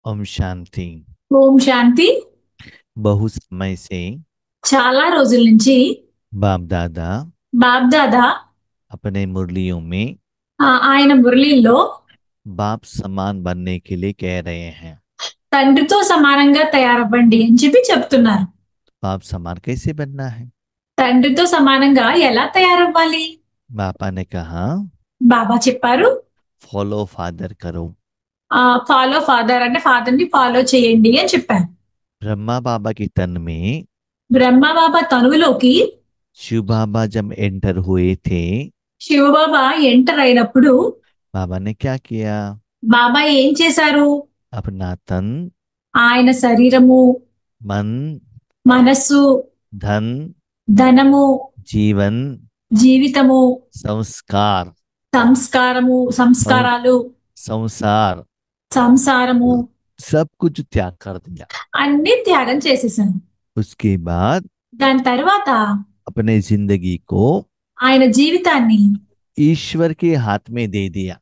ओम शांति। ఓం శాంతి. बहुत समय से చాలా రోజుల నుంచి बाप दादा బాబ్దాదా अपने मुरलियों में ఆయన మురళీల్లో बाप समान बनने के लिए कह रहे हैं। తండ్రితో సమానంగా తయారవ్వండి అని చెప్తున్నారు. बाप समान कैसे बनना है? తండ్రితో సమానంగా ఎలా తయారవ్వాలి? बापा ने कहा బాబా చెప్పారు, फॉलो फादर करो। ఫాలో ఫాదర్ అంటే ఫాదర్ ని ఫాలో చేయండి అని చెప్పారు. ब्रह्मा बाबा के तन में బ్రహ్మ బాబా తనువులోకి शिव बाबा जब एंटर हुए थे, శివబాబా ఎంటర్ అయినప్పుడు बाबा ने क्या किया? బాబా ఏం చేశారు? अपना तन, ఆయన శరీరము, मन, మనస్సు, धन, ధనము, जीवन, జీవితము, संस्कार, సంస్కారాలు, संसार సంసారము सब कुछ त्याग कर दिया। అన్ని త్యాగం చేసేసాను. उसके बाद దాని తర్వాత अपने जिंदगी को ఆయన జీవితాన్ని ईश्वर के हाथ में दे दिया।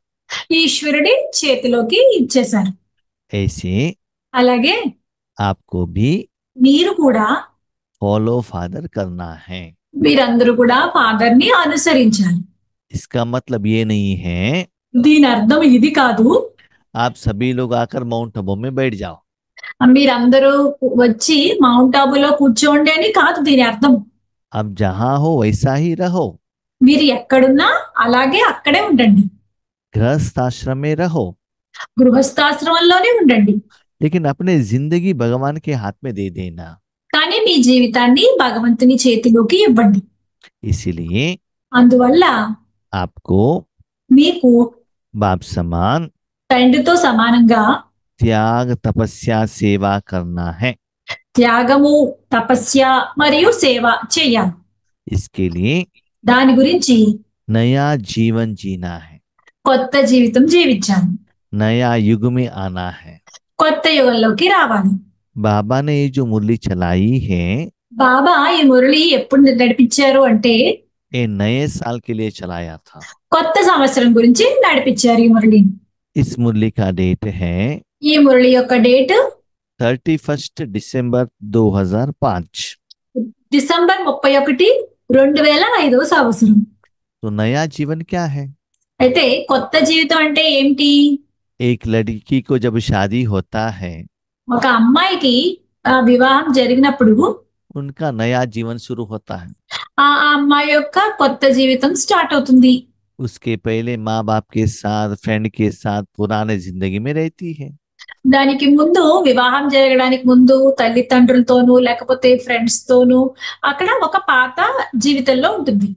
ఈశ్వరుడి చేతిలోకి ఇచ్చేశారు. ऐसे అలాగే आपको भी మీరు కూడా, फॉलो फादर करना है। మీరందరూ కూడా ఫాదర్ ని అనుసరించాలి. इसका मतलब ये नहीं है దీని అర్థం ఇది కాదు, आप सभी लोग आकर माउंट आबू में बैठ जाओ। మీరందరూ వచ్చి మౌంట్ ఆబులో కూర్చోండి అని కాదు దీని అర్థం. अब जहां हो वैसा ही रहो। మీరు ఎక్కడున్నా అలాగే అక్కడే ఉండండి. गृहस्थ आश्रम में रहो, గృహస్థాశ్రమంలోనే ఉండండి. लेकिन अपने जिंदगी भगवान के हाथ में दे देना। కానీ మీ జీవితాన్ని భగవంతుని చేతిలోకి ఇవ్వండి. इसीलिए అందువల్ల आपको మీకు बाप समान తండ్రితో సమానంగా त्याग तपस्या सेवा करना है। త్యాగము, తపస్య మరియు సేవ చేయాలి. इसके लिए దాని గురించి नया जीवन जीना है, కొత్త జీవితం జీవించాలి. नया युग में आना है। కొత్త యుగంలోకి రావాలి. बाबा ने ये जो मुरली चलाई है, బాబా ఈ మురళి ఎప్పుడు నడిపించారు అంటే ये नए साल के लिए चलाया था। కొత్త సంవత్సరం గురించి నడిపించారు ఈ మురళిని. इस मुरली का डेट है ఈ మురళి యొక్క డేట్ 31 दिसंबर 2005। డిసెంబర్ 31, 2005వ సంవత్సరం. तो नया जीवन क्या है? అయితే కొత్త జీవితం అంటే ఏమిటి? एक लड़की को जब शादी होता है, ఒక అమ్మాయికి వివాహం జరిగినప్పుడు उनका नया जीवन शुरू होता है। ఆ అమ్మాయి యొక్క కొత్త జీవితం స్టార్ట్ అవుతుంది. उसके पहले माँ बाप के साथ, फ्रेंड के साथ पुराने जिंदगी में रहती है। దానికి ముందు, వివాహం జరగడానికి ముందు తల్లిదండ్రులతోనూ లేకపోతే ఫ్రెండ్స్ తోనూ అక్కడ ఒక పాత జీవితంలో ఉంటుంది.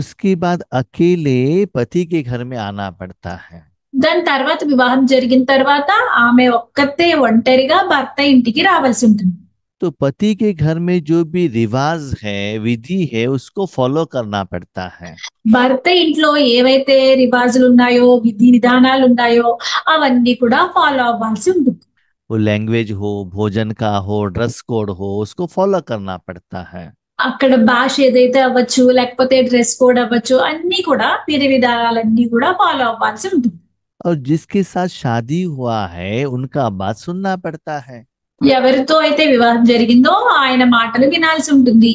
उसके बाद अकेले पति के घर में आना पड़ता है। దాని తర్వాత వివాహం జరిగిన తర్వాత ఆమె ఒక్కతే ఒంటరిగా భర్త ఇంటికి రావాల్సి ఉంటుంది. तो पति के घर में जो भी रिवाज है, विधि है, उसको फॉलो करना पड़ता है। భర్త ఇంట్లో ఏవైతే రివాజులు ఉన్నాయో, విధి విధానాలు ఉన్నాయో అవన్నీ కూడా ఫాలో అవ్వాల్సి ఉంటుంది. वो लैंग्वेज हो, भोजन का हो, ड्रेस कोड हो, उसको फॉलो करना पड़ता है। అక్కడ భాష ఏదైతే అవ్వచ్చు, లేకపోతే డ్రెస్ కోడ్ అవ్వచ్చు, అన్ని కూడా విధి విధానాలన్నీ కూడా ఫాలో అవ్వాల్సి ఉంటుంది. और जिसके साथ शादी हुआ है, उनका बात सुनना पड़ता है। ఎవరితో అయితే వివాహం జరిగిందో ఆయన మాటలు వినాల్సి ఉంటుంది.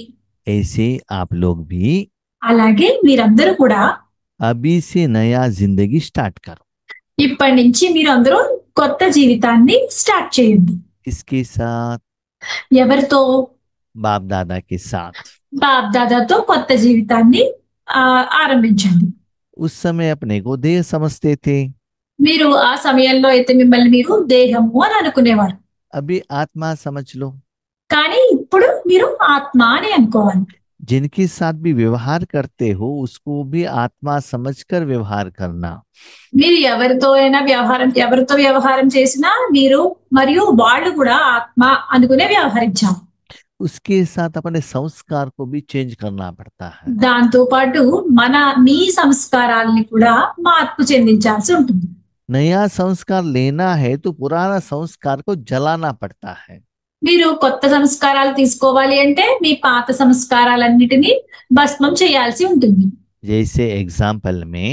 ऐसे आप लोग भी అలాగే మీరందరూ కూడా अभी से नया जिंदगी स्टार्ट करो। ఇప్పటి నుంచి మీరు అందరూ కొత్త జీవితాన్ని స్టార్ట్ చేయండి. किसके साथ? ఎవరితో? बाप दादा के साथ। బాప్ దాదాతో కొత్త జీవితాన్ని ఆరంభించండి. उस समय अपने को देह समझते थे, మీరు ఆ సమయంలో అయితే మిమ్మల్ని మీరు దేహము అని అనుకునేవారు. अभी आत्मा समझ लो। కానీ ఇప్పుడు మీరు ఆత్మ అని అనుకోవాలి. जिनके साथ भी व्यवहार करते हो, उसको भी आत्मा समझकर व्यवहार करना। మీరు ఎవరితో వ్యవహారం చేసినా మీరు మరియు వాళ్ళు కూడా ఆత్మ అనుకునే వ్యవహరించాలి. उसके साथ अपने संस्कार को भी चेंज करना पड़ता है। దాంతో పాటు మీ సంస్కారాలని కూడా మార్పు చెందించాల్సి ఉంటుంది. नया संस्कार लेना है तो पुराना संस्कार को जलाना पड़ता है। మీరు కొత్త సంస్కారాలు తీసుకోవాలి అంటే మీ పాత సంస్కారాలన్నిటినీ భస్మం చేయాల్సి ఉంటుంది. जैसे एग्जाम्पल में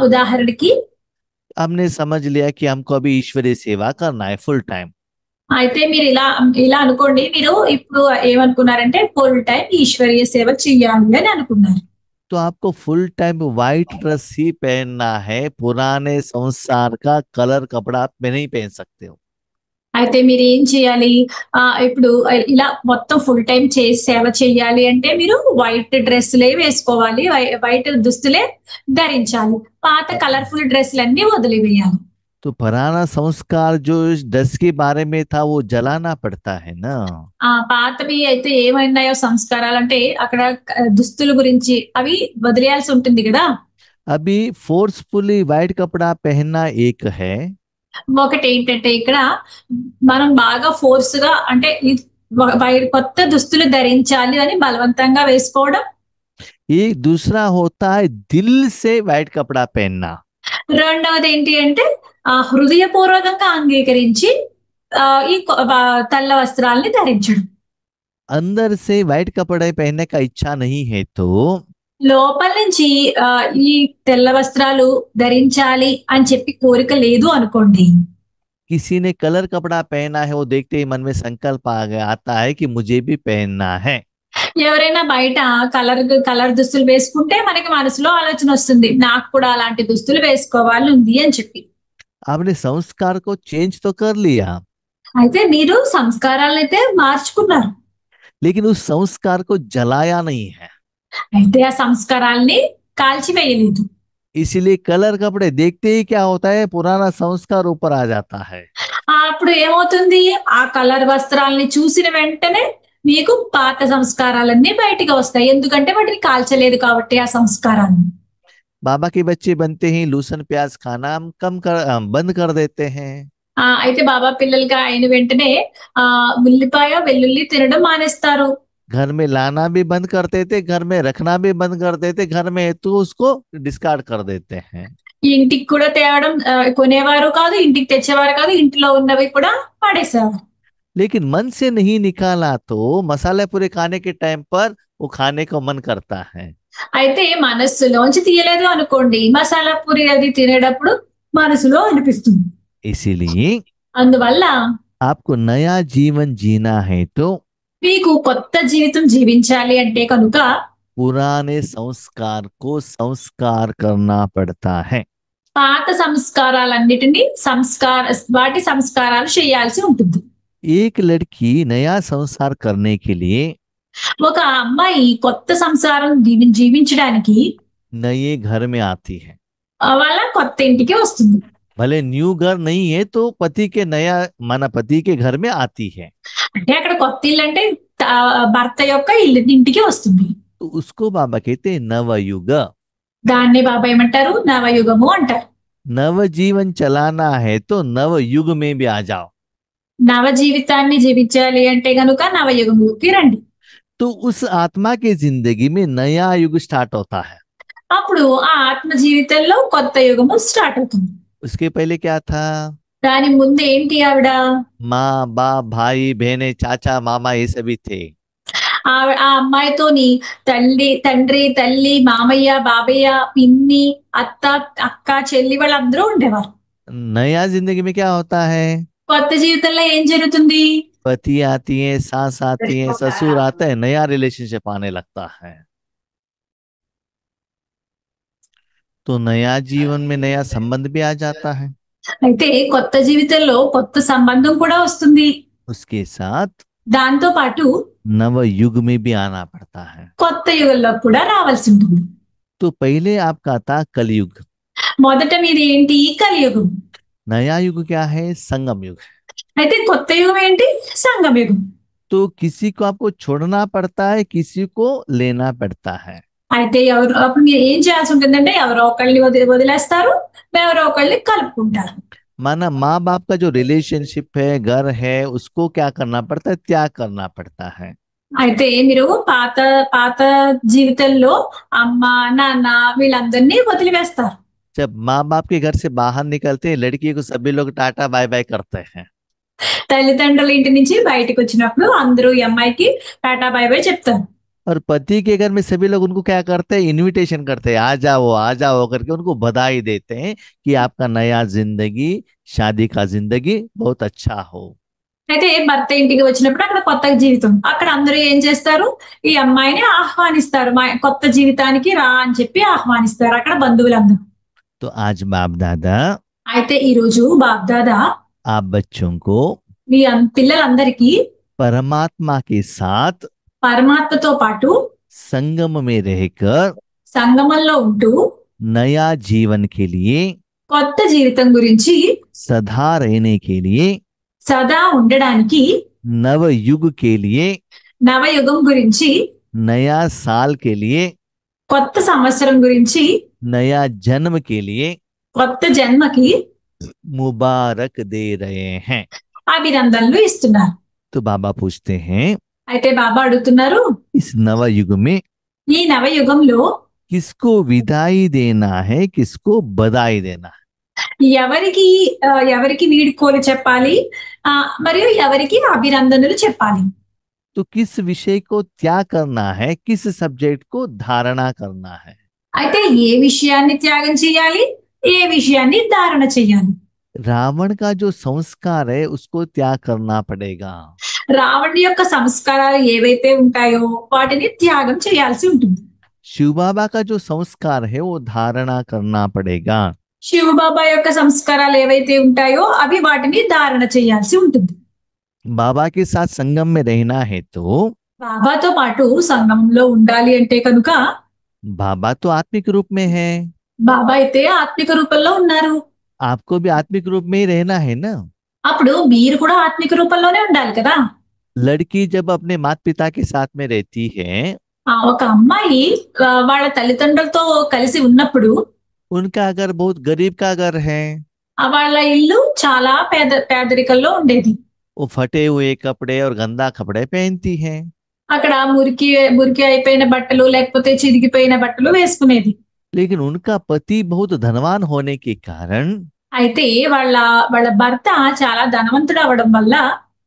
ఉదాహరణకి हमने समझ लिया कि हमको अभी ईश्वरीय सेवा करना है फुल टाइम। అయితే మీరు ఇలా ఇలా అనుకోండి. మీరు ఇప్పుడు ఏమనుకున్నారంటే ఫుల్ టైమ్ ఈశ్వరీయ సేవ చెయ్యాలి అని అనుకున్నారు. तो आपको फुल टाइम व्हाइट ड्रेस ही पहनना है, पुराने संसार का कलर कपड़ा आप में नहीं पहन सकते हो। అయితే మీరేం చేయాలి? ఇప్పుడు ఇలా మొత్తం ఫుల్ టైమ్ సేవ చేయాలి అంటే మీరు వైట్ డ్రెస్‌లే వేసుకోవాలి. వైట్ దుస్తులే ధరించాలి. పాత కలర్‌ఫుల్ డ్రెస్‌లన్నీ వదిలివేయాలి. तो पुराना संस्कार जो इस ड्रेस के बारे में था वो जलाना पड़ता है ना। పాతవి అయితే ఏమైనాయో సంస్కారాలంటే అక్కడ దుస్తుల గురించి అవి వదిలేయాల్సి ఉంటుంది గదా! अभी फोर्सफुली व्हाइट कपड़ा पहनना एक है, ఒకటేంటంటే ఇక్కడ మనం బాగా ఫోర్స్‌గా అంటే కొత్త దుస్తులు ధరించాలి అని బలవంతంగా వేసుకోవడం. एक दूसरा होता है दिल से व्हाइट कपड़ा पहनना। రెండవదేంటి అంటే హృదయపూర్వకంగా అంగీకరించి ఈ తెల్ల వస్త్రాల్ని ధరించడం. अंदर से व्हाइट कपड़े पहनने का इच्छा नहीं है तो లోపల నుంచి ఈ తెల్ల వస్త్రాలు ధరించాలి అని చెప్పి కోరిక లేదు అనుకోండి. किसी ने कलर कपड़ा पहना है वो देखते ही मन में संकल्प आ गया आता है कि मुझे भी पहनना है। ఎవరైనా బయట కలర్ దుస్తులు వేసుకుంటే మనకి మనసులో ఆలోచన వస్తుంది. నాకు కూడా అలాంటి దుస్తులు వేసుకోవాలి ఉంది అని చెప్పి. आपने संस्कार को चेंज तो कर लिया, అయితే మీరు సంస్కారాలనైతే మార్చుకున్నారు. लेकिन उस संस्कार को जलाया नहीं है। అయితే ఆ సంస్కారాల్ని కాల్చివేయలేదు. इसीलिए कलर कपड़े देखते ही क्या होता है, पुराना संस्कार ऊपर आ जाता है। అప్పుడు ఏమవుతుంది? ఆ కలర్ వస్త్రాల్ని చూసిన వెంటనే మీకు పాత సంస్కారాలన్నీ బయటికి వస్తాయి. ఎందుకంటే వాటిని కాల్చలేదు కాబట్టి ఆ సంస్కారాన్ని. बाबा के बच्चे बनते ही लहसुन प्याज खाना हम बंद कर देते हैं। అయితే బాబా పిల్లలుగా అయిన వెంటనే ఉల్లిపాయ వెల్లుల్లి తినడం మానేస్తారు. घर में लाना भी बंद करते थे, घर में रखना भी बंद कर देते, घर में है तो उसको डिस्कार्ड कर देते हैं। ఇంటికి కూడా తేవడం కొనేవారు కాదు, ఇంటికి తెచ్చేవారు కాదు, ఇంటిలో ఉన్నవి కూడా పడేసేవారు. लेकिन मन से नहीं निकाला तो मसाले पूरे खाने के टाइम पर वो खाने को मन करता है। అయితే మనస్సులోంచి తీయలేదు అనుకోండి, మసాలా పూరి అది తినేటప్పుడు మనసులో అనిపిస్తుంది. इसीलिए అందువల్ల आपको नया जीवन जीना है तो మీకు కొత్త జీవితం జీవించాలి అంటే కనుక पुराने संस्कार को संस्कार करना पड़ता है। పాత సంస్కారాలన్నిటినీ వాటి సంస్కారాలు చేయాల్సి ఉంటుంది. एक लड़की नया संसार करने के लिए ఒక అమ్మాయి కొత్త సంసారం జీవించడానికి नए घर में आती है। వాళ్ళ కొత్త ఇంటికి వస్తుంది. भले न्यू घर नहीं है तो पति के नया माना पति के घर में आती है, అంటే అక్కడ కొత్త ఇల్లు అంటే భర్త యొక్క ఇంటికి వస్తుంది. तो उसको बाबा कहते हैं नवयुग। దాన్ని బాబా ఏమంటారు? నవయుగము అంటారు. नव जीवन चलाना है तो नव युग में भी आ जाओ। నవ జీవితాన్ని జీవించాలి అంటే గనుక నవయుగంలోకి రండి. तो उस आत्मा की जिंदगी में नया युग स्टार्ट होता है। అప్పుడు ఆ ఆత్మ జీవితంలో కొత్త యుగము స్టార్ట్ అవుతుంది. उसके पहले क्या था? దాని ముందు ఏంటి? ఆవిడ माँ बाप भाई बहने चाचा मामा ये सभी थे। ఆ అమ్మాయితోని తండ్రి తల్లి మామయ్య బాబయ్య పిన్ని అత్త అక్క చెల్లి వాళ్ళందరూ ఉండేవారు. नया जिंदगी में क्या होता है? కొత్త జీవితంలో ఏం జరుగుతుంది? पति आती है, सास आती है, ससुर आता है, नया रिलेशनशिप आने लगता है। तो नया जीवन में नया संबंध भी आ जाता है। అయితే కొత్త జీవితంలో కొత్త సంబంధం కూడా వస్తుంది. उसके साथ దాంతో పాటు नव युग में भी आना पड़ता है। కొత్త యుగంలో కూడా రావాల్సి ఉంటుంది. तो पहले आपका था कलयुग, మొదట మీది ఏంటి? కలియుగం. नया युग क्या है? संगम युग। అయితే కొత్త యుగం ఏంటి? సంగమ యుగం. तो किसी को आपको छोड़ना पड़ता है, किसी को लेना पड़ता है। అయితే అప్పుడు మీరు ఏం చేయాల్సి ఉంటుందంటే ఎవరో ఒకళ్ళని వదిలేస్తారు, ఎవరో ఒకళ్ళని కలుపుకుంటారు. माना माँ बाप का जो रिलेशनशिप है, घर है, उसको क्या करना पड़ता है? त्याग करना पड़ता है। అయితే మీరు పాత పాత జీవితంలో అమ్మ నాన్న వీళ్ళందరినీ వదిలివేస్తారు. जब माँ बाप के घर से बाहर निकलते हैं लड़की को सभी लोग टाटा बाय बाय करते हैं। తల్లిదండ్రుల ఇంటి నుంచి బయటకు వచ్చినప్పుడు అందరూ ఈ అమ్మాయికి టాటా బై బై చెప్తారు. और पति के घर में सभी लोग उनको क्या करते हैं, इनविटेशन करते हैं, आ जाओ करके उनको बधाई देते हैं कि आपका नया जिंदगी, शादी का जिंदगी बहुत अच्छा हो। అయితే భర్త ఇంటికి వచ్చినప్పుడు అక్కడ కొత్త జీవితం. అక్కడ అందరూ ఏం చేస్తారు? ఈ అమ్మాయిని ఆహ్వానిస్తారు. కొత్త జీవితానికి రా అని చెప్పి ఆహ్వానిస్తారు అక్కడ బంధువులందరూ. तो आज बाप दादा అయితే ఈ రోజు బాప్దాదా आप बच्चों को మీ పిల్లలందరికీ परमात्मा के साथ పరమాత్మతో పాటు संगम में रहकर సంగమంలో ఉంటూ नया जीवन के लिए, కొత్త జీవితం గురించి सदा रहने के लिए, సదా ఉండడానికి, नव युग के लिए, నవయుగం గురించి, नया साल के लिए, కొత్త సంవత్సరం గురించి, नया जन्म के लिए కొత్త జన్మకి मुबारक दे रहे हैं। అభినందనలు ఇస్తున్నారు. तो बाबा पूछते हैं, అయితే బాబా అడుగుతున్నారు, इस नव युग में ఈ నవయుగంలో किसको विदाई देना है, किसको बधाई देना है? ఎవరికి ఎవరికి వీడ్కోలు చెప్పాలి, మరియు ఎవరికి అభినందనలు చెప్పాలి. तो किस विषय को त्याग करना है, किस सब्जेक्ट को धारणा करना है? అయితే ఏ విషయాన్ని త్యాగం చేయాలి, ఏ విషయాన్ని ధారణ చేయాలి? रावण का जो संस्कार है उसको त्याग करना पड़ेगा। రావణుడి యొక్క సంస్కారాలు ఏవైతే ఉంటాయో వాటిని త్యాగం చేయాల్సి ఉంటుంది. शिव बाबा का जो संस्कार है वो धारणा करना पड़ेगा। శివబాబా యొక్క సంస్కారాలు ఏవైతే ఉంటాయో అవి వాటిని ధారణ చేయాల్సి ఉంటుంది. बाबा के साथ संगम में रहना है तो బాబాతో పాటు సంగమంలో ఉండాలి అంటే కనుక बाबा तो आत्मिक रूप में है, బాబా అయితే ఆత్మిక రూపంలో ఉన్నారు. आपको भी आत्मिक रूप में ही रहना है ना। అప్పుడు మీరు కూడా ఆత్మిక రూపంలోనే ఉండాలి కదా. लड़की जब अपने माता पिता के साथ में रहती है, ఒక అమ్మాయి వాళ్ళ తల్లిదండ్రులతో కలిసి ఉన్నప్పుడు उनका अगर बहुत गरीब का घर है, వాళ్ళ ఇల్లు చాలా పేదరికంలో ఉండేది. वो फटे हुए कपड़े और गंदा कपड़े पहनती है। అక్కడ మురికి మురికి అయిపోయిన బట్టలు లేకపోతే చిరిగిపోయిన బట్టలు వేసుకునేది. लेकिन उनका पति बहुत धनवान होने के कारण అయితే వాళ్ళ వాళ్ళ భర్త చాలా ధనవంతుడు అవడం వల్ల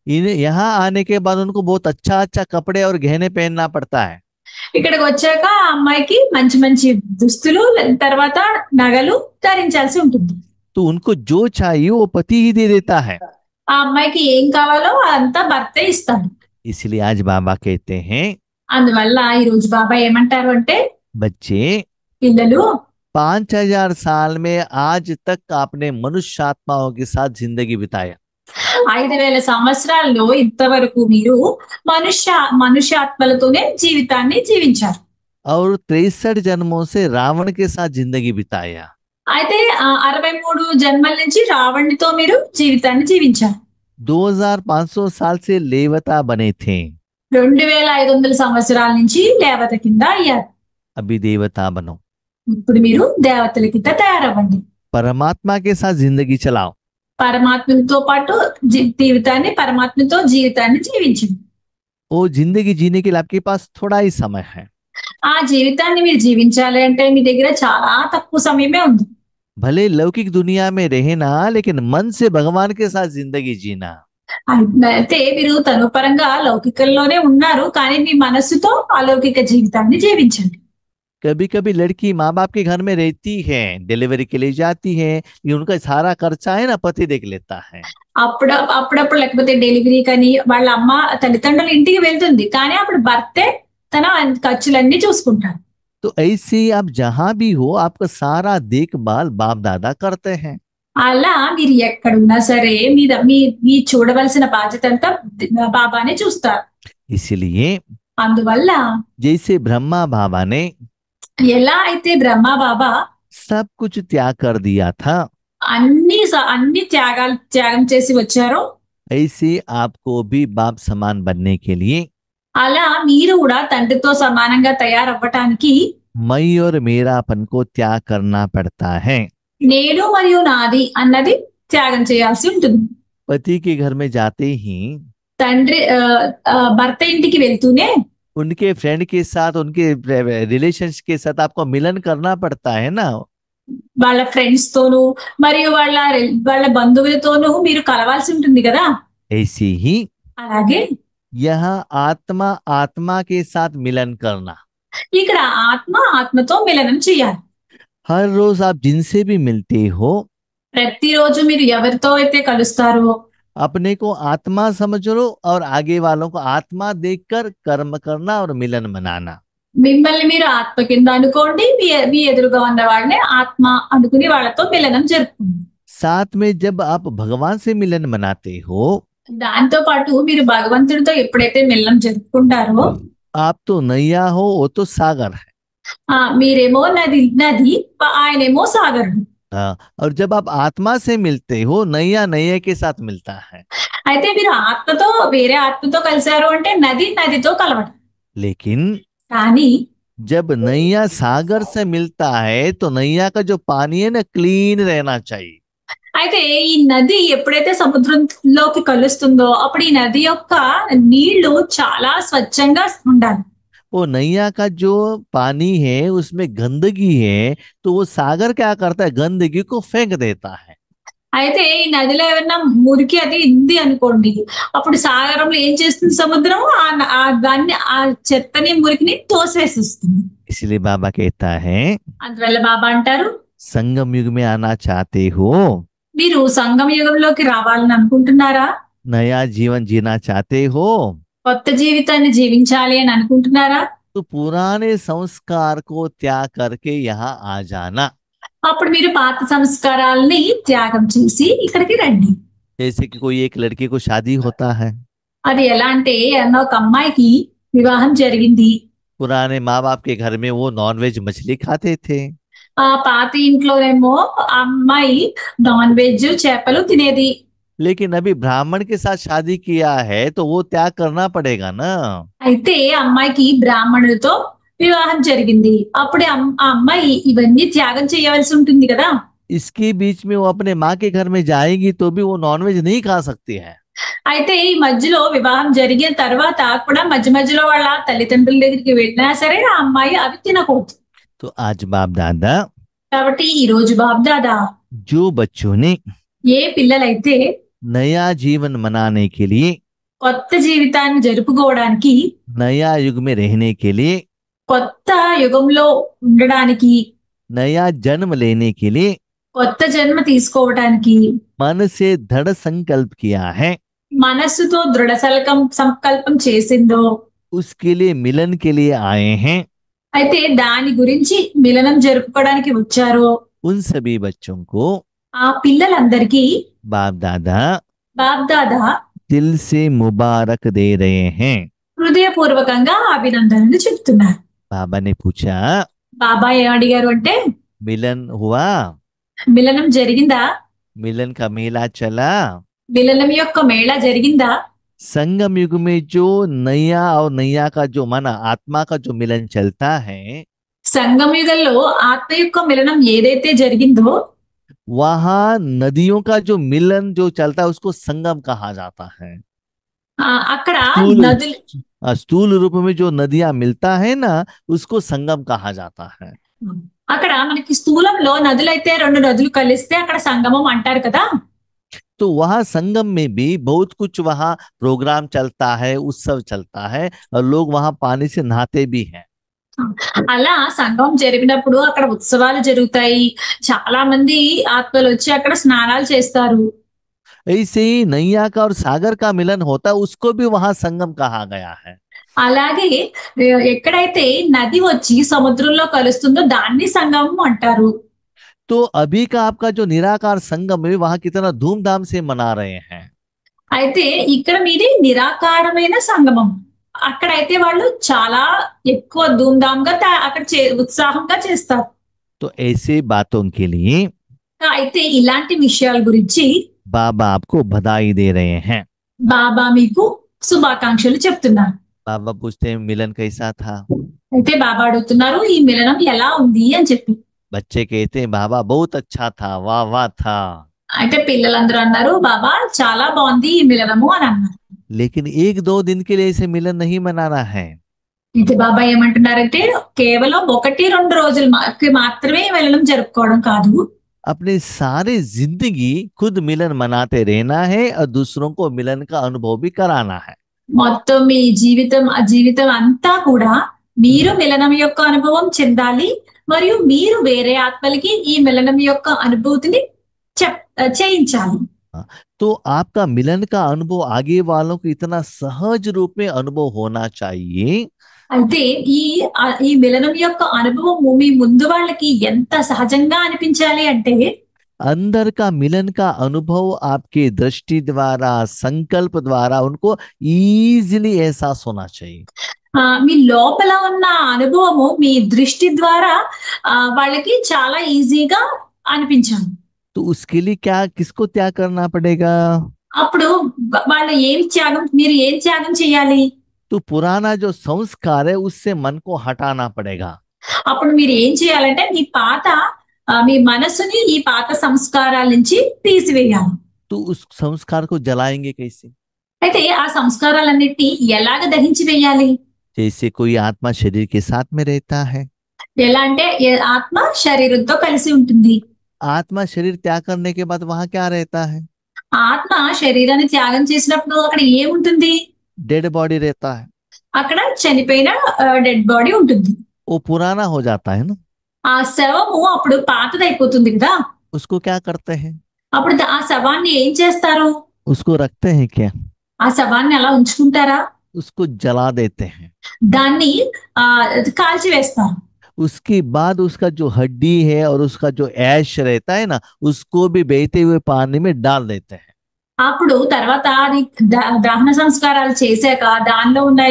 इन्हें यहाँ आने के बाद उनको बहुत अच्छा अच्छा कपड़े और गहने पहनना पड़ता है। ఇక్కడికి వచ్చాక ఆ అమ్మాయికి మంచి మంచి దుస్తులు తర్వాత నగలు ధరించాల్సి ఉంటుంది. तो उनको जो चाहिए वो पति ही दे देता है। ఆ అమ్మాయికి ఏం కావాలో అదంతా భర్తే ఇస్తాడు. इसलिए आज बाबा कहते हैं, అందువల్ల ఈ రోజు బాబా ఏమంటారు అంటే, बच्चे పిల్లలు 5000 साल में आज तक आपने मनुष्य आत्माओं के साथ जिंदगी बिताया। 5000 సంవత్సరాల్లో ఇంతవరకు మీరు మనుష్యాత్మలతోనే జీవితాన్ని జీవించారు. और 63 जन्मों से रावण के साथ जिंदगी बिताया। అయితే 63 జన్మల నుంచి రావణుడితో మీరు జీవితాన్ని జీవించారు. 2500 साल से लेवता बने थे, 2500 సంవత్సరాల నుంచి దేవత కింద అయ్యారు. अभी देवता बनो। ఇప్పుడు మీరు దేవతల కింద తయారవ్వండి. परमात्मा के साथ जिंदगी चलाओ। పరమాత్మతో పాటు పరమాత్మతో జీవితాన్ని జీవించండి. वो जिंदगी जीने के लिए आपके पास थोड़ा ही समय है। ఆ జీవితాన్ని మీరు జీవించాలి అంటే మీ దగ్గర చాలా తక్కువ సమయమే ఉంది. भले लौकिक दुनिया में रहना, लेकिन मन से भगवान के साथ जिंदगी जीना। అయితే మీరు తనుపరంగా లౌకికంలోనే ఉన్నారు, కానీ మీ మనస్సుతో అలౌకిక జీవితాన్ని జీవించండి. कभी कभी लड़की माँ बाप के घर में रहती है, डिलीवरी के लिए जाती है, लेकिन उनका सारा खर्चा है ना पति देख लेता है। అప్పుడప్పుడు లేకపోతే డెలివరీ కానీ వాళ్ళ అమ్మ తల్లిదండ్రుల ఇంటికి వెళ్తుంది, కానీ అప్పుడు భర్తే తన ఖర్చులన్నీ చూసుకుంటారు. तो ऐसे ही आप जहां भी हो, आपका सारा देखभाल बाप दादा करते हैं। అలా మీరు ఎక్కడున్నా సరే మీ చూడవలసిన బాధ్యత అంతా బాబానే చూస్తారు. इसलिए అందువల్ల जैसे ब्रह्मा बाबा ने ఎలా అయితే బ్రహ్మ బాబా सब कुछ त्याग कर दिया था, అన్ని త్యాగం చేసి వచ్చారో, ऐसे आपको भी बाप समान बनने के लिए అలా మీరు కూడా తండ్రితో సమానంగా తయారవ్వటానికి मैं और मेरापन को त्याग करना पड़ता है। నేను మరియు నాది అన్నది త్యాగం చేయాల్సి ఉంటుంది. पति के घर में जाते ही తండ్రి భర్త ఇంటికి వెళ్తూనే उनके फ्रेंड के साथ, उनके रिलेशंस के साथ आपको मिलन करना पड़ता है ना। వాళ్ళ ఫ్రెండ్స్ తోనూ మరియు వాళ్ళ బంధువులతోనూ మీరు కలవాల్సి ఉంటుంది కదా. ऐसे ही అలాగే यहाँ आत्मा आत्मा के साथ मिलन करना। ఇక్కడ ఆత్మ ఆత్మతో మిలనం చేయాలి. हर रोज आप जिनसे भी मिलते हो, ప్రతిరోజు మీరు ఎవరితో అయితే కలుస్తారో अपने को आत्मा समझ लो और आगे वालों को आत्मा देखकर कर्म करना और मिलन मनाना। మిమ్మల్ని మీరు ఆత్మ కింద అనుకోండి, మీ ఎదురుగా ఉన్న వాళ్ళని ఆత్మ అనుకుని వాళ్ళతో మిలనం జరుపుకోండి. साथ में जब आप भगवान से मिलन मनाते हो, దాంతో పాటు మీరు భగవంతుడితో ఎప్పుడైతే మిలనం జరుపుకుంటారో आप तो नैया हो, वो तो सागर है। మీరేమో నది ఆయనేమో సాగరుడు. हाँ, और जब आप आत्मा से मिलते हो, नैया नैया के साथ मिलता है। అయితే మీరు ఆత్మతో వేరే ఆత్మతో కలిశారు అంటే నదితో కలవడం. लेकिन కానీ जब नैया सागर से मिलता है तो नैया का जो पानी है ना, क्लीन रहना चाहिए। అయితే ఈ నది ఎప్పుడైతే సముద్రంలోకి కలుస్తుందో అప్పుడు ఈ నది యొక్క నీళ్లు చాలా స్వచ్ఛంగా ఉండాలి. वो नैया का जो पानी है उसमें गंदगी है, तो वो सागर क्या करता है, गंदगी को फेंक देता है। అయితే ఈ నదిలో ఏమన్నా మురికి అది ఉంది అనుకోండి, అప్పుడు సాగరంలో ఏం చేస్తుంది సముద్రం దాన్ని ఆ చెత్తని మురికిని తోసేసిస్తుంది. इसलिए बाबा कहता है, అందువల్ల బాబా అంటారు, संगम युग में आना चाहते हो, మీరు సంగమ యుగంలోకి రావాలని అనుకుంటున్నారా? नया जीवन जीना चाहते हो, కొత్త జీవితాన్ని జీవించాలి అని అనుకుంటున్నారా? तो पुराने संस्कार को त्याग करके यहाँ आ जाना। అప్పుడు మీరు పాత సంస్కారాలని త్యాగం చేసి ఇక్కడికి రండి. जैसे कि कोई एक लड़की को शादी होता है, అది ఎలా అంటే ఒక అమ్మాయికి వివాహం జరిగింది. पुराने माँ बाप के घर में वो नॉनवेज मछली खाते थे, ఆ పాత ఇంట్లోనేమో ఆ అమ్మాయి నాన్ వెజ్ చేపలు తినేది. लेकिन अभी ब्राह्मण के साथ शादी किया है तो वो त्याग करना पड़ेगा ना। అయితే అమ్మాయికి బ్రాహ్మణులతో వివాహం జరిగింది, అప్పుడే ఆ అమ్మాయి ఇవన్నీ త్యాగం చేయవలసి ఉంటుంది కదా. इसके बीच में वो अपने माँ के घर में जाएगी तो भी वो नॉनवेज नहीं खा सकती है। అయితే ఈ మధ్యలో వివాహం జరిగిన తర్వాత కూడా మధ్యలో వాళ్ళ తల్లిదండ్రుల దగ్గరికి వెళ్ళినా సరే ఆ అమ్మాయి అవి తినకూడదు. तो आज बाप दादा, కాబట్టి ఈ రోజు బాబ్ దాదా जो बच्चों ने ఏ పిల్లలైతే नया जीवन मनाने के लिए, కొత్త జీవితాన్ని జరుపుకోవడానికి, नया युग में रहने के लिए, కొత్త యుగంలో ఉండడానికి, नया जन्म लेने के लिए కొత్త జన్మ తీసుకోవడానికి मन से दृढ़ संकल्प किया है, మనస్సుతో దృఢ సంకల్పం చేసిందో, उसके लिए मिलन के लिए आए हैं, అయితే దాని గురించి మిలనం జరుపుకోవడానికి వచ్చారో उन सभी बच्चों को ఆ పిల్లలందరికీ बाप दादा బాబ్ దాదా दिल से मुबारक दे रहे हैं। హృదయపూర్వకంగా అభినందనలు చెప్తున్నారు. बाबा ने पूछा, బాబా ఏమడిగారు అంటే, मिलन हुआ? మిలనం జరిగిందా? मिलन का मेला चला? మిలనం యొక్క మేళా జరిగిందా? संगम युग में जो नैया और नैया का जो माना आत्मा का जो मिलन चलता है, సంగమ యుగంలో ఆత్మ యొక్క మిలనం ఏదైతే జరిగిందో वहां नदियों का जो मिलन जो चलता है उसको संगम कहा जाता है। అక్కడ स्थूल నదులు स्थूल रूप में जो नदियां मिलता है ना, उसको संगम कहा जाता है। అక్కడ మనకి స్థూలంలో నదులైతే రెండు నదులు కలిస్తే అక్కడ సంగమం అంటారు కదా. तो वहां संगम में भी बहुत कुछ वहां प्रोग्राम चलता है, उत्सव चलता है और लोग वहां पानी से नहाते भी हैं। అలా సంగమం జరిగినప్పుడు అక్కడ ఉత్సవాలు జరుగుతాయి, చాలా మంది ఆత్మలు వచ్చి అక్కడ స్నానాలు చేస్తారు. ऐसे ही नैया का और सागर का मिलन होता है, उसको भी वहां संगम कहा गया है। అలాగే ఎక్కడైతే నది వచ్చి సముద్రంలో కలుస్తుందో దాన్ని సంగమం అంటారు. तो अभी का आपका जो निराकार संगम है वहां कितना धूमधाम से मना रहे हैं। అయితే ఇక్కడ మీది నిరాకారమైన సంగమం, అక్కడైతే వాళ్ళు చాలా ఎక్కువ ధూమ్ధామ్గా అక్కడ ఉత్సాహంగా చేస్తారు. तो ऐसे बातों के लिए అయితే ఇలాంటి విషయాల గురించి बाबा आपको बधाई दे रहे हैं। బాబా మీకు శుభాకాంక్షలు చెప్తున్నారు. बाबा पूछते हैं, मिलन कैसा था? అయితే బాబా అడుగుతున్నారు, ఈ మిలనం ఎలా ఉంది అని చెప్పి. बच्चे कहते हैं, बाबा बहुत अच्छा था, वाह वाह था। అయితే పిల్లలందరూ అన్నారు, బాబా చాలా బాగుంది ఈ మిలనము అని అన్నారు. लेकिन एक दो दिन के लिए ऐसे मिलन नहीं मनाना है। అయితే బాబా ఏమంటున్నారంటే కేవలం 1-2 రోజులు మాత్రమే ఈ మిలనం జరుపుకోవడం కాదు, अपनी सारी जिंदगी खुद मिलन मनाते रहना है और दूसरों को मिलन का अनुभव भी कराना है। మొత్తం మీ జీవితం అంతా కూడా మీరు మిలనం యొక్క అనుభవం చెందాలి. మరియు మీరు వేరే ఆత్మలకి ఈ మిలనం యొక్క అనుభూతిని చేయించాలి. तो आपका मिलन का अनुभव आगे वालों को इतना सहज रूप में अनुभव होना चाहिए అయితే ఈ మిలనం యొక్క అనుభవము మీ ముందు వాళ్ళకి ఎంత సహజంగా అనిపించాలి అంటే अंदर का मिलन का अनुभव आपके दृष्टि द्वारा संकल्प द्वारा उनको इजीली एहसास होना चाहिए। మీ లోపల ఉన్న అనుభవము మీ దృష్టి ద్వారా వాళ్ళకి చాలా ఈజీగా అనిపించాలి। तो उसके लिए क्या किसको त्याग करना पड़ेगा? అప్పుడు వాళ్ళు మీరు ఏం త్యాగం చేయాలి? तो पुराना जो संस्कार है उससे मन को हटाना पड़ेगा। అప్పుడు మీరు ఏం చేయాలంటే మీ మనసుని ఈ పాత సంస్కారాల నుంచి తీసివేయాలి। तो उस संस्कार को जलाएंगे कैसे? అయితే ఆ సంస్కారాలన్నిటిని ఎలాగ దహించి వేయాలి? जैसे कोई आत्मा शरीर के साथ में रहता है, ఎలా అంటే ఆత్మ శరీరంతో కలిసి ఉంటుంది। आत्मा शरीर त्याग करने के बाद वहां क्या रहता है? ఆత్మ శరీరాన్ని త్యాగం చేసినప్పుడు అక్కడ ఏముంటుంది? डेड बॉडी रहता है। అక్కడ చనిపోయిన డెడ్ బాడీ ఉంటుంది। वो पुराना हो जाता है ना, ఆ శవము అప్పుడు పాతదైపోతుంది కదా। उसको क्या करते हैं? అప్పుడు ఆ శవాన్ని ఏం చేస్తారు? उसको रखते हैं क्या? ఆ శవాన్ని అలా ఉంచుకుంటారా? उसको जला देते हैं। దాన్ని కాల్చివేస్తారు। उसके बाद उसका जो हड्डी है और उसका जो ऐश रहता है ना, उसको भी बहते हुए पानी में डाल देते हैं। అప్పుడు తర్వాత అది దహన సంస్కారాలు చేశాక దానిలో ఉన్న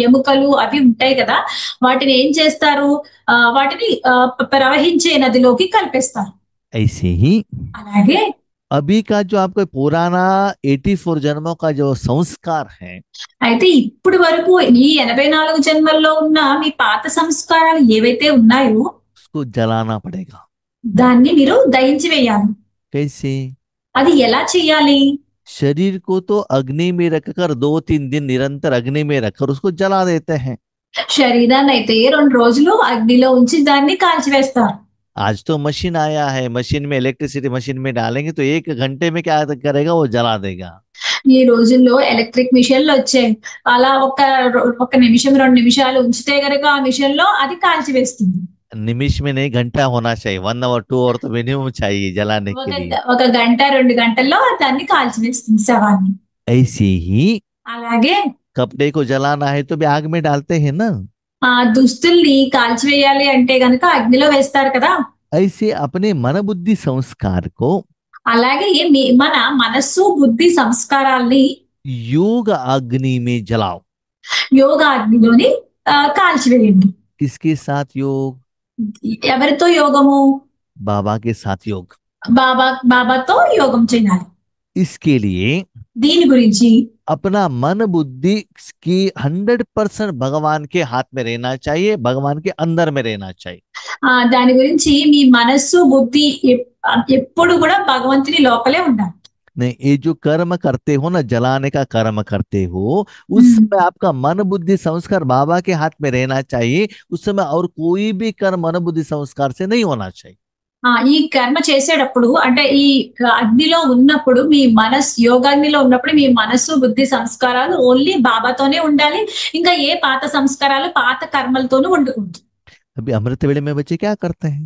ఎముకలు అవి ఉంటాయి కదా, వాటిని ఏం చేస్తారు? వాటిని ప్రవహించే నదిలోకి కలిపేస్తారు। ऐसे ही అలాగే अभी का जो आपका पुराना 84 जन्मों का जो संस्कार है, అయితే ఇప్పుడు వరకు ఈ 84 జన్మల్లో ఉన్న మీ పాత సంస్కారాలు ఏవైతే ఉన్నాయో उसको जलाना पड़ेगा। దాన్ని మీరు దహించి వేయాలి। कैसे? అది ఎలా చేయాలి? शरीर को तो अग्नि में रखकर 2-3 दिन निरंतर अग्नि में रखकर उसको जला देते हैं। శరీరాన్ని అయితే 2 రోజులు అగ్నిలో ఉంచి దాన్ని కాల్చివేస్తారు। आज तो मशीन आया है, मशीन में इलेक्ट्रिसिटी मशीन में डालेंगे तो 1 घंटे में क्या करेगा? वो जला देगा। ఈ రోజుల్లో ఎలక్ట్రిక్ మిషన్లు వచ్చాయి, అలా ఒక నిమిషం 2 నిమిషాలు ఉంచితే గనక ఆ మిషన్ లో అది కాల్చివేస్తుంది। निमिष में नहीं, घंटा होना चाहिए। 1 hour 2 hour तो मिनिमम चाहिए जलाने के लिए। ఒక గంట 2 గంటల్లో దాన్ని కాల్చివేస్తుంది శవాన్ని। ऐसे ही అలాగే कपड़े को जलाना है तो भी आग में डालते हैं ना। ఆ దుస్తుల్ని కాల్చివేయాలి అంటే గనక అగ్నిలో వేస్తారు కదా। ऐसे अपने मन बुद्धि संस्कार को అలాగే మన మనస్సు బుద్ధి సంస్కారాల్ని योग अग्नि में जलाओ। యోగ అగ్నిలోని కాల్చివేయండి। किसके साथ योग? ఎవరితో యోగము? बाबा के साथ योग। బాబాతో యోగం చేయాలి। इसके लिए దీని గురించి अपना मन बुद्धि की 100% भगवान के हाथ में रहना चाहिए, भगवान के अंदर में रहना चाहिए। దాని గురించి మీ మనస్సు బుద్ధి ఎప్పుడు కూడా భగవంతుని లోపలే ఉండాలి। नहीं, ये जो कर्म करते हो ना, जलाने का कर्म करते हो, उस समय आपका मन बुद्धि संस्कार बाबा के हाथ में रहना चाहिए। उस समय और कोई भी कर्म मन बुद्धि संस्कार से नहीं होना चाहिए। ఈ కర్మ చేసేటప్పుడు అంటే ఈ అగ్నిలో ఉన్నప్పుడు మీ యోగాగ్నిలో ఉన్నప్పుడు మీ మనస్సు బుద్ధి సంస్కారాలు ఓన్లీ బాబాతోనే ఉండాలి। ఇంకా ఏ పాత సంస్కారాలు పాత కర్మలతోనూ ఉండకూడదు। अभी अमृत वेले में बच्चे क्या करते हैं?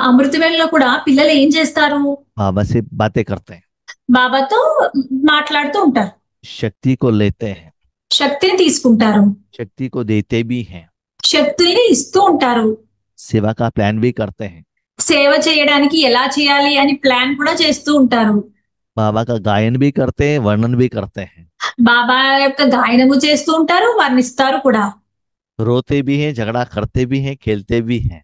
అమృత వేళలో కూడా పిల్లలు ఏం చేస్తారు? बाबा से बातें करते हैं, బాబాతో మాట్లాడుతూ ఉంటారు, शक्ति को लेते हैं, శక్తిని తీసుకుంటారు, शक्ति को देते भी हैं, శక్తుల్ని ఇస్తూ ఉంటారు, सेवा का प्लान भी करते हैं, సేవ చేయడానికి ఎలా చేయాలి అని ప్లాన్ కూడా చేస్తూ ఉంటారు, बाबा का गायन भी करते हैं, वर्णन भी करते हैं, బాబా యొక్క గాయనము చేస్తూ ఉంటారు, వర్ణిస్తారు కూడా, रोते भी हैं, झगड़ा करते भी हैं, खेलते भी हैं,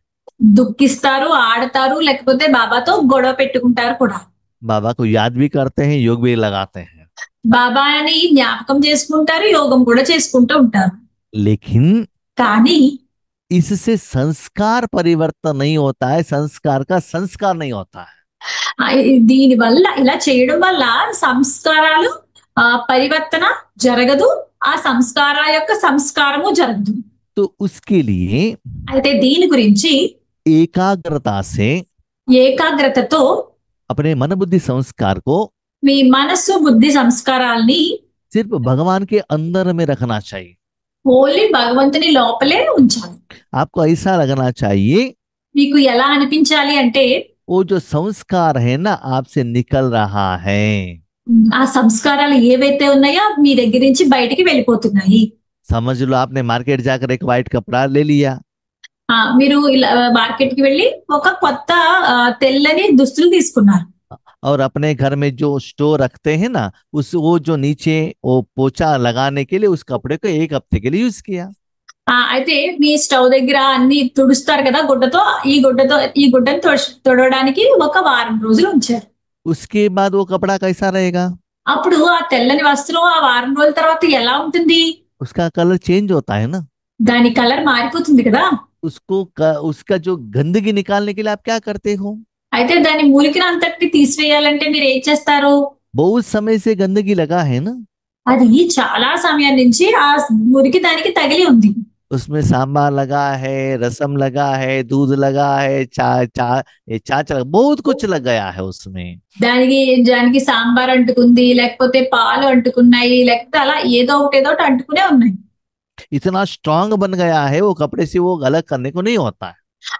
దుఃఖిస్తారు, ఆడతారు, లేకపోతే బాబాతో గొడవ పెట్టుకుంటారు కూడా, बाबा को याद भी करते हैं, योग भी लगाते हैं। బాబాని జ్ఞాపకం చేసుకుంటారు, యోగం కూడా చేసుకుంటూ ఉంటారు। लेकिन కానీ इससे संस्कार परिवर्तन नहीं होता है, संस्कार का संस्कार नहीं होता है। దీని వల్ల ఇలా చేయడం వల్ల సంస్కారాలు పరివర్తన జరగదు, ఆ సంస్కారాల యొక్క సంస్కారము జరగదు। तो उसके लिए అయితే దీని గురించి एकाग्रता से ఏకాగ్రతతో अपने मन बुद्धि संस्कार को మీ మనస్సు బుద్ధి సంస్కారాల్ని सिर्फ भगवान के अंदर में रखना चाहिए। ఓన్లీ భగవంతుని లోపలే ఉంచాలి। आपको ऐसा लगना चाहिए మీకు ఎలా అనిపించాలి అంటే वो जो संस्कार है ना आपसे निकल रहा है। ఆ సంస్కారాలు ఏవైతే ఉన్నాయో మీ దగ్గర నుంచి బయటికి వెళ్ళిపోతున్నాయి। समझ लो आपने मार्केट जाकर एक व्हाइट कपड़ा ले लिया మీరు ఇలా మార్కెట్ కి వెళ్ళి ఒక కొత్త తెల్లని దుస్తులు తీసుకున్నారు। और अपने घर में जो स्टोर रखते हैं ना उस वो जो नीचे वो पोछा लगाने के लिए उस कपड़े को एक हफ्ते के लिए यूज किया। అయితే మీ స్టవ్ దగ్గర అన్ని తుడుస్తారు కదా గుడ్డతో, ఈ గుడ్డను తుడవడానికి ఒక వారం రోజులు ఉంచారు। उसके बाद वो कपड़ा कैसा रहेगा? అప్పుడు ఆ తెల్లని వస్త్రం ఆ వారం రోజుల తర్వాత ఎలా ఉంటుంది? उसका कलर चेंज होता है ना। దాని కలర్ మారిపోతుంది కదా। उसका जो गंदगी निकालने के लिए आप क्या करते हो? అయితే దాని మూలికను అంతటిని తీసివేయాలంటే మీరు ఏం చేస్తారు? बहुत समय से गंदगी लगा है ना। అది చాలా సమయం నుంచి ఆ మురికి దానికి తగిలి ఉంది। उसमें सांभर लगा है, रसम लगा है, दूध लगा है, छाछ बहुत कुछ लग गया है उसमें। దానికి సాంబార్ అంటుకుంది, లేకపోతే పాలు అంటుకున్నాయి, లేకపోతే అలా ఏదో ఒకటి అంటుకునే ఉన్నాయి। इतना स्ट्रांग बन गया है वो कपड़े से वो अलग करने को नहीं होता है।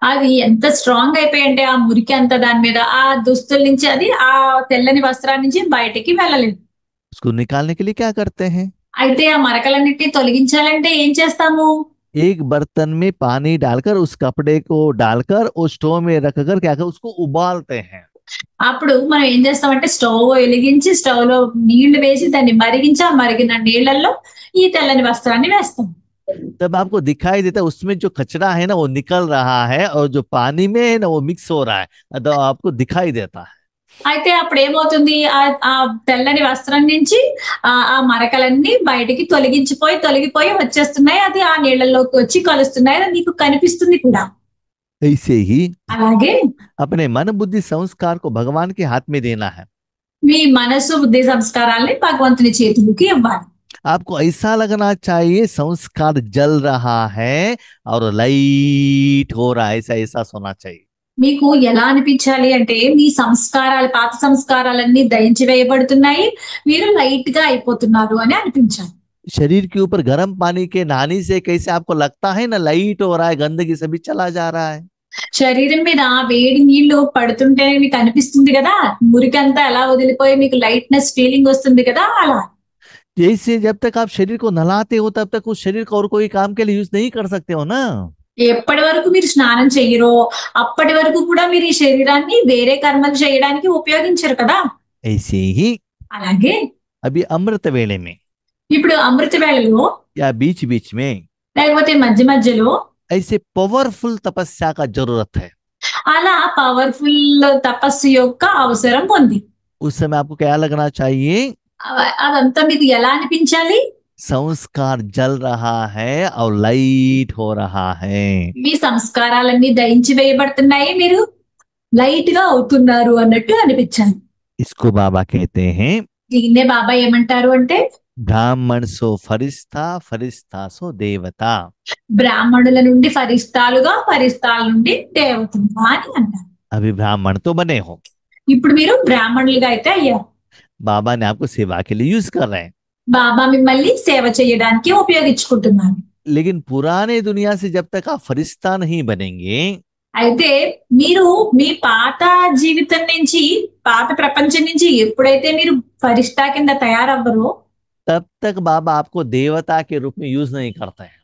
అది ఎంత స్ట్రాంగ్ అయిపోయింటే ఆ మురికి అంతా దాని మీద ఆ దుస్తుల నుంచి అది ఆ తెల్లని వస్త్రాల నుంచి బయటికి వెళ్ళలేదు। उसको निकालने के लिए क्या करते हैं? అయితే ఆ మరకలన్నిటిని తొలగించాలంటే ఏం చేస్తాము? एक बर्तन में पानी डालकर उस कपड़े को डालकर उस स्टोव में रखकर क्या कर उसको उबालते हैं। అప్పుడు మనం ఏం చేస్తామంటే స్టవ్ వెలిగించి స్టవ్ లో నీళ్లు వేసి దాన్ని మరిగించి ఆ మరిగిన నీళ్లలో ఈ తెల్లని వస్త్రాన్ని వేస్తాం। तब आपको दिखाई देता है उसमें जो कचरा है ना वो निकल रहा है और जो पानी में है ना वो मिक्स हो रहा है तो आपको दिखाई देता है। అయితే అప్పుడు ఏమవుతుంది? ఆ తెల్లని వస్త్రం నుంచి ఆ మరకలన్నీ బయటికి తొలగిపోయి వచ్చేస్తున్నాయి। అది ఆ నీళ్లలోకి వచ్చి కలుస్తున్నాయి, అది నీకు కనిపిస్తుంది కూడా। ऐसे ही అలాగే अपने मन बुद्धि संस्कार को भगवान के हाथ में देना है। మీ మనసు బుద్ధి సంస్కారాల్ని భగవంతుని చేతులకి ఇవ్వాలి। आपको ऐसा लगना चाहिए संस्कार जल रहा है और लाइट हो रहा है, ऐसा एहसास होना चाहिए। మీకు ఎలా अनिపించాలి అంటే మీ సంస్కారాలు పాత సంస్కారాలన్నీ దయించి వేయబడుతున్నాయి, మీరు లైట్ గా అయిపోతున్నారు అని అనిపించాలి। शरीर के ऊपर गर्म पानी के नहाने से कैसे आपको लगता है ना लाइट हो रहा है, गंदगी सभी चला जा रहा है। శరీరం మీద వేడి నీళ్లు పడుతుంటే మీకు అనిపిస్తుంది కదా, మురికంతా ఎలా వదిలిపోయి మీకు లైట్నెస్ ఫీలింగ్ వస్తుంది కదా, అలా। जैसे जब तक आप शरीर को नहलाते हो तब तक उस शरीर को और कोई काम के लिए यूज नहीं कर सकते हो ना। ఎప్పటి వరకు మీరు స్నానం చెయ్యరో అప్పటి వరకు కూడా మీరు ఈ శరీరాన్ని వేరే కర్మలు చేయడానికి ఉపయోగించరు కదా। ऐसे ही అలాగే अभी अमृत वेले में ఇప్పుడు అమృత వేళలో या बीच बीच में లేకపోతే మధ్య మధ్యలో ऐसे पावरफुल तपस्या का जरूरत है। అలా పవర్ఫుల్ తపస్సు యొక్క అవసరం ఉంది। उस समय आपको क्या लगना चाहिए? అదంతా మీకు ఎలా అనిపించాలి? संस्कार जल रहा है और लाइट हो रहा है। మీ సంస్కారాలన్నీ దయించి వేయబడుతున్నాయి, మీరు లైట్ గా అవుతున్నారు అన్నట్టు అనిపించాలి। इसको बाबा कहते हैं దీన్నే బాబా ఏమంటారు అంటే ब्राह्मण सो फरिश्ता, फरिश्ता सो देवता। బ్రాహ్మణుల నుండి ఫరిస్తాలుగా, ఫరిస్తాల నుండి దేవతలుగా అని అంటారు। अभी ब्राह्मण तो बने हो, ఇప్పుడు మీరు బ్రాహ్మణులుగా అయితే అయ్యారు। बाबा ने आपको सेवा के लिए यूज कर रहे हैं। బాబా మిమ్మల్ని సేవ చేయడానికి ఉపయోగించుకుంటున్నారు। लेकिन पुराने दुनिया से जब तक आप फरिश्ता नहीं बनेंगे అయితే మీరు మీ పాత జీవితం నుంచి, పాత ప్రపంచం నుంచి ఎప్పుడైతే మీరు ఫరిష్తా కింద తయారవ్వరో तब तक बाबा आपको देवता के रूप में यूज नहीं करते हैं।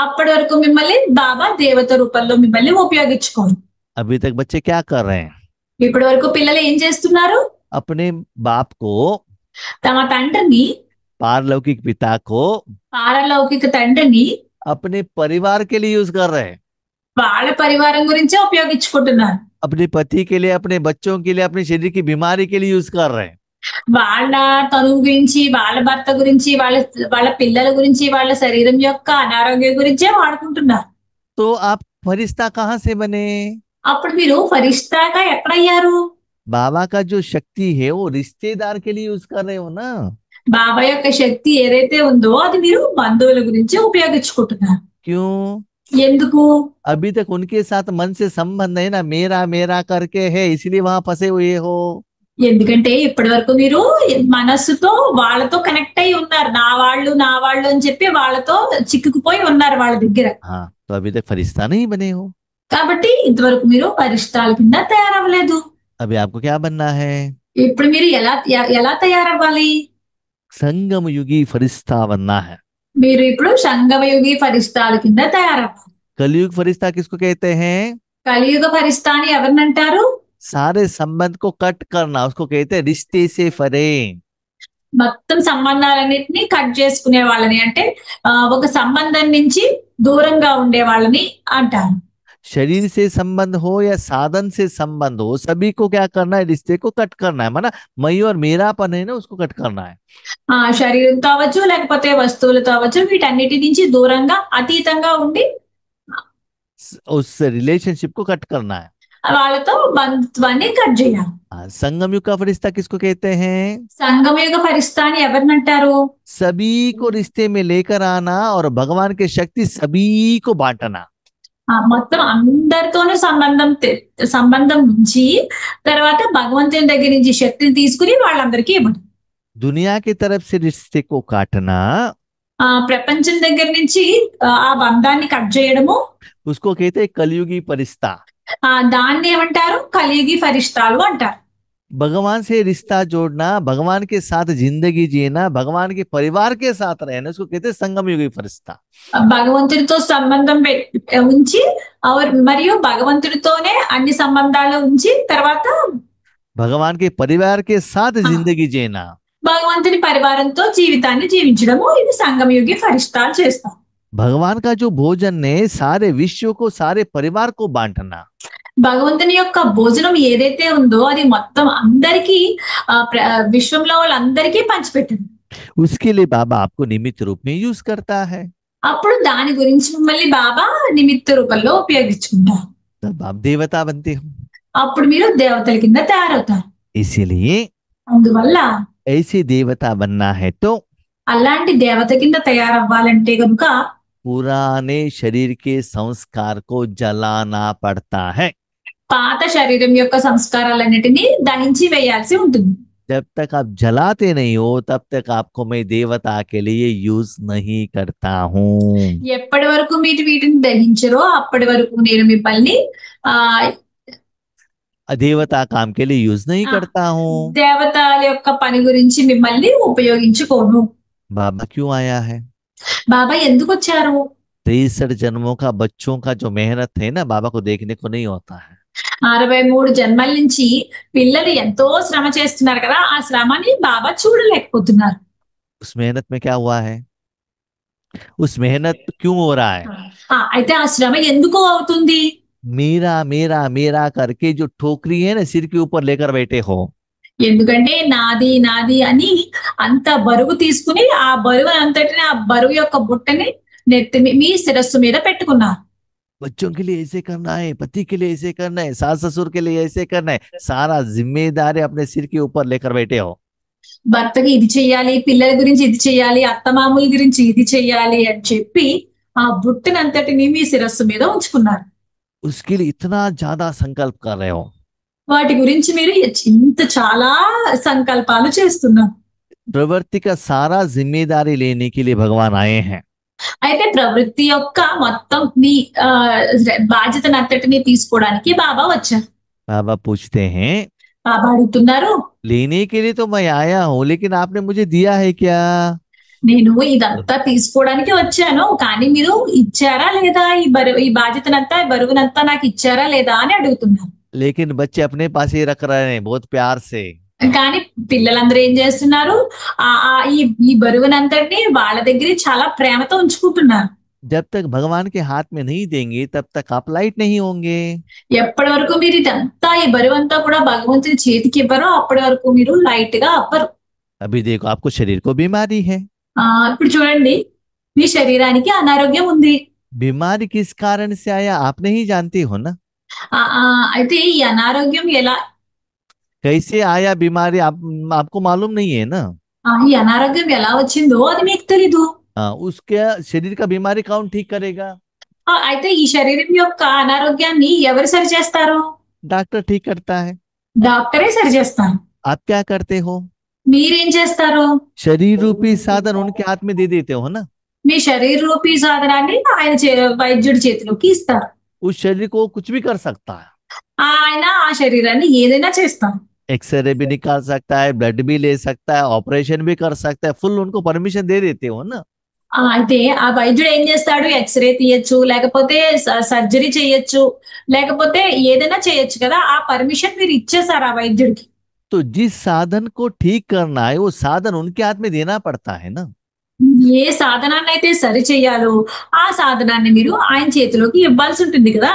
అప్పటి వరకు మిమ్మల్ని బాబా దేవత రూపంలో మిమ్మల్ని ఉపయోగించుకోరు। अभी तक बच्चे क्या कर रहे हैं? ఇప్పటి వరకు పిల్లలు ఏం చేస్తున్నారు? अपने बाप को, తమ తండ్రిని, पारलौकिक पिता को పారలౌకిక తండ్రిని अपने परिवार के लिए यूज कर रहे हैं। వాళ్ళ పరివారం గురించే ఉపయోగించుకుంటున్నారు। अपने पति के लिए, अपने बच्चों के लिए, अपने शरीर की बीमारी के लिए यूज कर रहे हैं। వాళ్ళ తనువు గురించి, వాళ్ళ భర్త గురించి, వాళ్ళ పిల్లల గురించి, వాళ్ళ శరీరం యొక్క అనారోగ్యం గురించే వాడుకుంటున్నారు। तो आप फरिश्ता कहाँ से बने? అప్పుడు మీరు ఫరిష్తాగా ఎక్కడయ్యారు? बाबा का जो शक्ति है वो रिश्तेदार के लिए यूज कर रहे हो ना। బాబా యొక్క శక్తి ఏదైతే ఉందో అది మీరు బంధువుల గురించి ఉపయోగించుకుంటున్నారు। क्यों? ఎందుకు? अभी तक उनके साथ मन से संबंध है ना, मेरा मेरा करके है, इसलिए वहां फंसे हुए हो। ఎందుకంటే ఇప్పటి వరకు మీరు మనస్సుతో వాళ్ళతో కనెక్ట్ అయ్యి ఉన్నారు. నా వాళ్ళు అని చెప్పి వాళ్ళతో చిక్కుకుపోయి ఉన్నారు వాళ్ళ దగ్గర. हाँ, तो अभी तक फरिश्ता नहीं बने हो। కాబట్టి ఇంతవరకు మీరు పరిష్టాల కింద తయారవ్వలేదు. अभी आपको क्या बनना है? ఇప్పుడు మీరు ఎలా తయారవ్వాలి? संगम युगी फरिश्ता बनना है। మీరు ఇప్పుడు సంగమయుగి ఫరిస్తాల కింద తయారవ్వాలి. कलयुग फरिश्ता किसको कहते हैं? కలియుగ ఫరిస్తా అని ఎవరినంటారు? सारे संबंध को कट करना, उसको कहते हैं रिश्ते से परे। మొత్తం సంబంధాలన్నిటిని కట్ చేసుకునే వాళ్ళని, అంటే ఒక సంబంధం నుంచి దూరంగా ఉండే వాళ్ళని అంటారు. शरीर से संबंध हो या साधन से संबंध हो, सभी को क्या करना है? रिश्ते को कट करना है। माना मैं और मेरापन है ना, उसको कट करना है। శరీరంతో అవ్వచ్చు, లేకపోతే వస్తువులతో అవ్వచ్చు, వీటన్నిటి నుంచి దూరంగా అతీతంగా ఉండి उस रिलेशनशिप को कट करना है। వాళ్ళతో బంధుత్వాన్ని కట్ చేయాలి. संगम युग का फरिश्ता किसको कहते हैं? సంగమయుగ ఫరిస్తా అని ఎవరినంటారు? सभी को रिश्ते में लेकर आना और भगवान की शक्ति सभी को बांटना। మొత్తం అందరితోనూ సంబంధం నుంచి తర్వాత భగవంతుని దగ్గర నుంచి శక్తిని తీసుకుని వాళ్ళందరికీ ఇవ్వడం. दुनिया की तरफ से रिश्ते को काटना, ప్రపంచం దగ్గర నుంచి ఆ బంధాన్ని కట్ చేయడము, उसको कहते हैं कलयुगी फरिश्ता। దాన్ని ఏమంటారు? కలియుగి ఫరిష్తాలు అంటారు. भगवान से रिश्ता जोड़ना, भगवान के साथ जिंदगी जीना, भगवान के परिवार के साथ रहना, उसको कहते हैं संगम युगी फरिश्ता। భగవంతుడితో సంబంధం ఉంచి మరియు భగవంతుడితోనే అన్ని సంబంధాలు ఉంచి తర్వాత भगवान के परिवार के साथ जिंदगी जीना, భగవంతుని పరివారంతో జీవితాన్ని జీవించడము, ఇది సంగమయుగి ఫరిష్తాలు చేస్తాం. भगवान का जो भोजन है सारे विश्व को, सारे परिवार को बांटना। భగవంతుని యొక్క భోజనం ఏదైతే ఉందో అది మొత్తం అందరికీ విశ్వంలో వాళ్ళందరికీ పంచిపెట్టింది. उसके लिए बाबा आपको निमित्त रूप में यूज करता है। అప్పుడు దాని గురించి మిమ్మల్ని బాబా నిమిత్త రూపంలో ఉపయోగించుకుంటారు. तब आप देवता बनते हो। అప్పుడు మీరు దేవతల కింద తయారవుతారు. इसीलिए అందువల్ల ऐसे देवता बनना है तो అలాంటి దేవత కింద తయారవ్వాలంటే కనుక पुराने शरीर के संस्कार को जलाना पड़ता है। పాత శరీరం యొక్క సంస్కారాలన్నిటినీ దహించి వేయాల్సి ఉంటుంది. जब तक आप जलाते नहीं हो तब तक आपको मैं देवता के लिए यूज नहीं करता हूँ। ఎప్పటి వరకు మీరు వీటిని దహించరో అప్పటి వరకు నేను మిమ్మల్ని देवता काम के लिए यूज नहीं करता हूँ। దేవతల యొక్క పని గురించి మిమ్మల్ని ఉపయోగించుకోను. बाबा क्यों आया है? బాబా ఎందుకు వచ్చారు? 63 जन्मों का बच्चों का जो मेहनत है ना, बाबा को देखने को नहीं होता है। 63 జన్మల నుంచి పిల్లలు ఎంతో శ్రమ చేస్తున్నారు కదా, ఆ శ్రమని బాబా చూడలేకపోతున్నారు. उस मेहनत में क्या हुआ है? उस मेहनत क्यों हो रहा है? అయితే ఆ శ్రమ ఎందుకు అవుతుంది? मेरा मेरा मेरा करके जो ठोकरी है ना सिर के ऊपर लेकर बैठे हो। ఎందుకంటే నాది నాది అని అంత బరువు తీసుకుని ఆ బరువు అంతటిని, ఆ బరువు యొక్క బుట్టని మీ శిరస్సు మీద పెట్టుకున్నారు. बच्चों के लिए ऐसे करना है, पति के लिए ऐसे करना है, सास ससुर के लिए ऐसे करना है, सारा जिम्मेदारी अपने सिर के ऊपर लेकर बैठे हो। భర్తకి ఇది చెయ్యాలి, పిల్లల గురించి ఇది చెయ్యాలి, అత్తమామూల గురించి ఇది చెయ్యాలి అని చెప్పి ఆ బుట్టనంతటిని మీ శిరస్సు మీద ఉంచుకున్నారు. उसके लिए इतना ज्यादा संकल्प कर रहे हो। వాటి గురించి మీరు ఇంత చాలా సంకల్పాలు చేస్తున్నారు. प्रवृत्ति का सारा जिम्मेदारी लेने के लिए भगवान आए हैं। అయితే ప్రవృత్తి యొక్క మొత్తం మీ బాధ్యతనంతటిని తీసుకోవడానికి బాబా వచ్చారు. बाबा पूछते हैं, బాబా అడుగుతున్నారు, लेने के लिए तो मैं आया हूँ, लेकिन आपने मुझे दिया है क्या? నేను ఇదంతా తీసుకోవడానికి వచ్చాను, కానీ మీరు ఇచ్చారా లేదా? ఈ బాధ్యతనంతా, ఈ బరువునంతా నాకు ఇచ్చారా లేదా అని అడుగుతున్నారు. लेकिन बच्चे अपने पास ही रख रहे हैं बहुत प्यार से। కానీ పిల్లలందరూ ఏం చేస్తున్నారు? ఈ బరువునంతటిని వాళ్ళ దగ్గర చాలా ప్రేమతో ఉంచుకుంటున్నారు. जब तक भगवान के हाथ में नहीं देंगे तब तक आप लाइट नहीं होंगे। ఎప్పటి వరకు మీరు ఇదంతా, ఈ బరువంతా కూడా భగవంతుని చేతికి ఇవ్వరో అప్పటి వరకు మీరు లైట్ గా అవ్వరు. अभी देखो आपको शरीर को बीमारी है। ఇప్పుడు చూడండి, మీ శరీరానికి అనారోగ్యం ఉంది. बीमारी किस कारण से आया आप नहीं जानते हो ना? అయితే ఈ అనారోగ్యం ఎలా, कैसे आया बीमारी आपको मालूम नहीं है ना? ఈ అనారోగ్యం ఎలా వచ్చిందో అది మీకు తెలీదు. उसके शरीर का बीमारी कौन ठीक करेगा? అయితే ఈ శరీరం యొక్క అనారోగ్యాన్ని ఎవరు సరి చేస్తారు? डॉक्टर ठीक करता है। డాక్టరే సరి చేస్తారు. आप क्या करते हो? మీరేం చేస్తారు? शरीर रूपी साधन उनके हाथ में दे देते हो ना। మీ శరీర రూపీ సాధనాన్ని వైద్యుడి చేతిలోకి ఇస్తారు. उस शरीर को कुछ भी कर सकता है। ఆయన ఆ శరీరాన్ని ఏదైనా చేస్తారు. एक्सरे भी निकाल सकता है, ब्लड भी ले सकता है, ऑपरेशन भी कर सकता है, फुल उनको परमिशन दे देते हो ना। అయితే ఆ వైద్యుడు ఏం చేస్తాడు? ఎక్స్‌రే తీయొచ్చు, లేకపోతే సర్జరీ చేయొచ్చు, లేకపోతే ఏదైనా చేయొచ్చు కదా! ఆ పర్మిషన్ మీరు ఇచ్చేసారు ఆ వైద్యుడికి. तो जिस साधन को ठीक करना है वो साधन उनके हाथ में देना पड़ता है ना। ఏ సాధనాన్నైతే సరి చేయాలో ఆ సాధనాన్ని మీరు ఆయన చేతిలోకి ఇవ్వాల్సి ఉంటుంది కదా!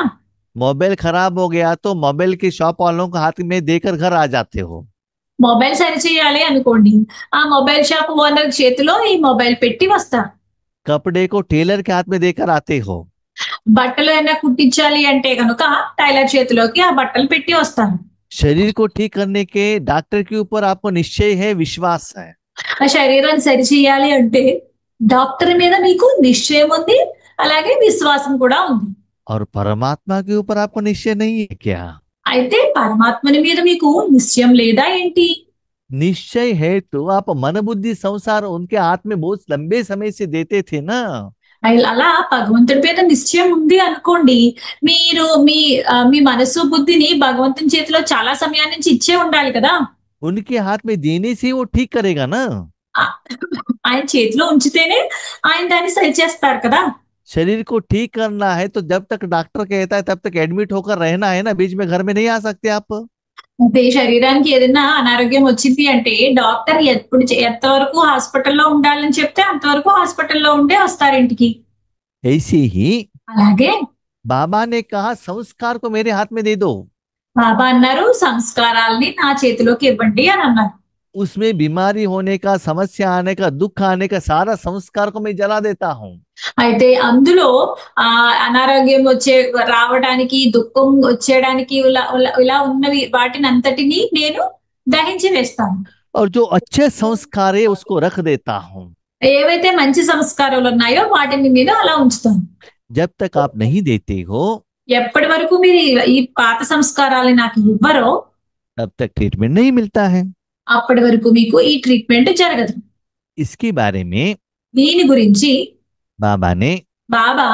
मोबाइल खराब हो गया तो मोबाइल के शॉप वालों को हाथ में देकर घर आ जाते हो। మొబైల్ సరి చేయాలి అనుకోండి. ఆ మొబైల్ షాప్ ఓనర్ చేతిలో ఈ మొబైల్ పెట్టి వస్తారు. कपड़े को टेलर के हाथ में देकर आते हो। బట్టలు ఏమైనా కుట్టించాలి అంటే గనుక టైలర్ చేతిలోకి ఆ బట్టలు పెట్టి వస్తారు. शरीर को ठीक करने के डॉक्टर के ऊपर आपको निश्चय है, विश्वास है। ఆ శరీరాన్ని సరి చేయాలి అంటే డాక్టర్ మీద మీకు నిశ్చయం ఉంది, అలాగే విశ్వాసం కూడా ఉంది. और परमात्मा के ऊपर आपको निश्चय नहीं है क्या? అయితే పరమాత్మని మీద మీకు నిశ్చయం లేదా ఏంటి? निश्चय है तो आप मन बुद्धि संसार उनके हाथ में बहुत लंबे समय से देते थे ना। అలా భగవంతుడి మీద నిశ్చయం ఉంది అనుకోండి, మీరు మీ మనసు బుద్ధిని భగవంతుని చేతిలో చాలా సమయం నుంచి ఇచ్చే ఉండాలి కదా! उनके हाथ में देने से वो ठीक करेगा ना। ఆ ఆయన చేతిలో ఉంచితేనే ఆయన దాన్ని సరిచేస్తారు కదా! शरीर को ठीक करना है तो जब तक डॉक्टर कहता है तब तक एडमिट होकर रहना है ना, बीच में घर में नहीं आ सकते आप। అంటే శరీరానికి ఏదైనా అనారోగ్యం వచ్చింది అంటే డాక్టర్ ఎంతవరకు హాస్పిటల్‌లో ఉండాలని చెప్తే అంతవరకు హాస్పిటల్‌లో ఉండే వస్తారు ఇంటికి. ऐसे ही అలాగే बाबा ने कहा संस्कार को मेरे हाथ में दे दो। బాబా అన్నారు సంస్కారాల్ని నా చేతిలోకి ఇవ్వండి అని అన్నారు. उसमें बीमारी होने का, समस्या आने का, दुख आने का सारा संस्कार को मैं जला देता हूँ। అయితే అందులో అనారోగ్యం రావడానికి, దుఃఖం వచ్చేయడానికి ఇలా ఉన్నవి వాటినంతటిని నేను దహించి వేస్తాను. और जो अच्छे संस्कार है उसको रख देता हूँ। ఏవైతే మంచి సంస్కారాలు ఉన్నాయో వాటిని నేను అలా ఉంచుతాను. जब तक आप नहीं देते हो ఎప్పటి వరకు మీరు ఈ పాత సంస్కారాలు నాకు ఇవ్వరో तब तक ट्रीटमेंट नहीं मिलता है। అప్పటి వరకు మీకు ఈ ట్రీట్మెంట్ జరగదు. इसके बारे में దీని గురించి बाबा ने బాబా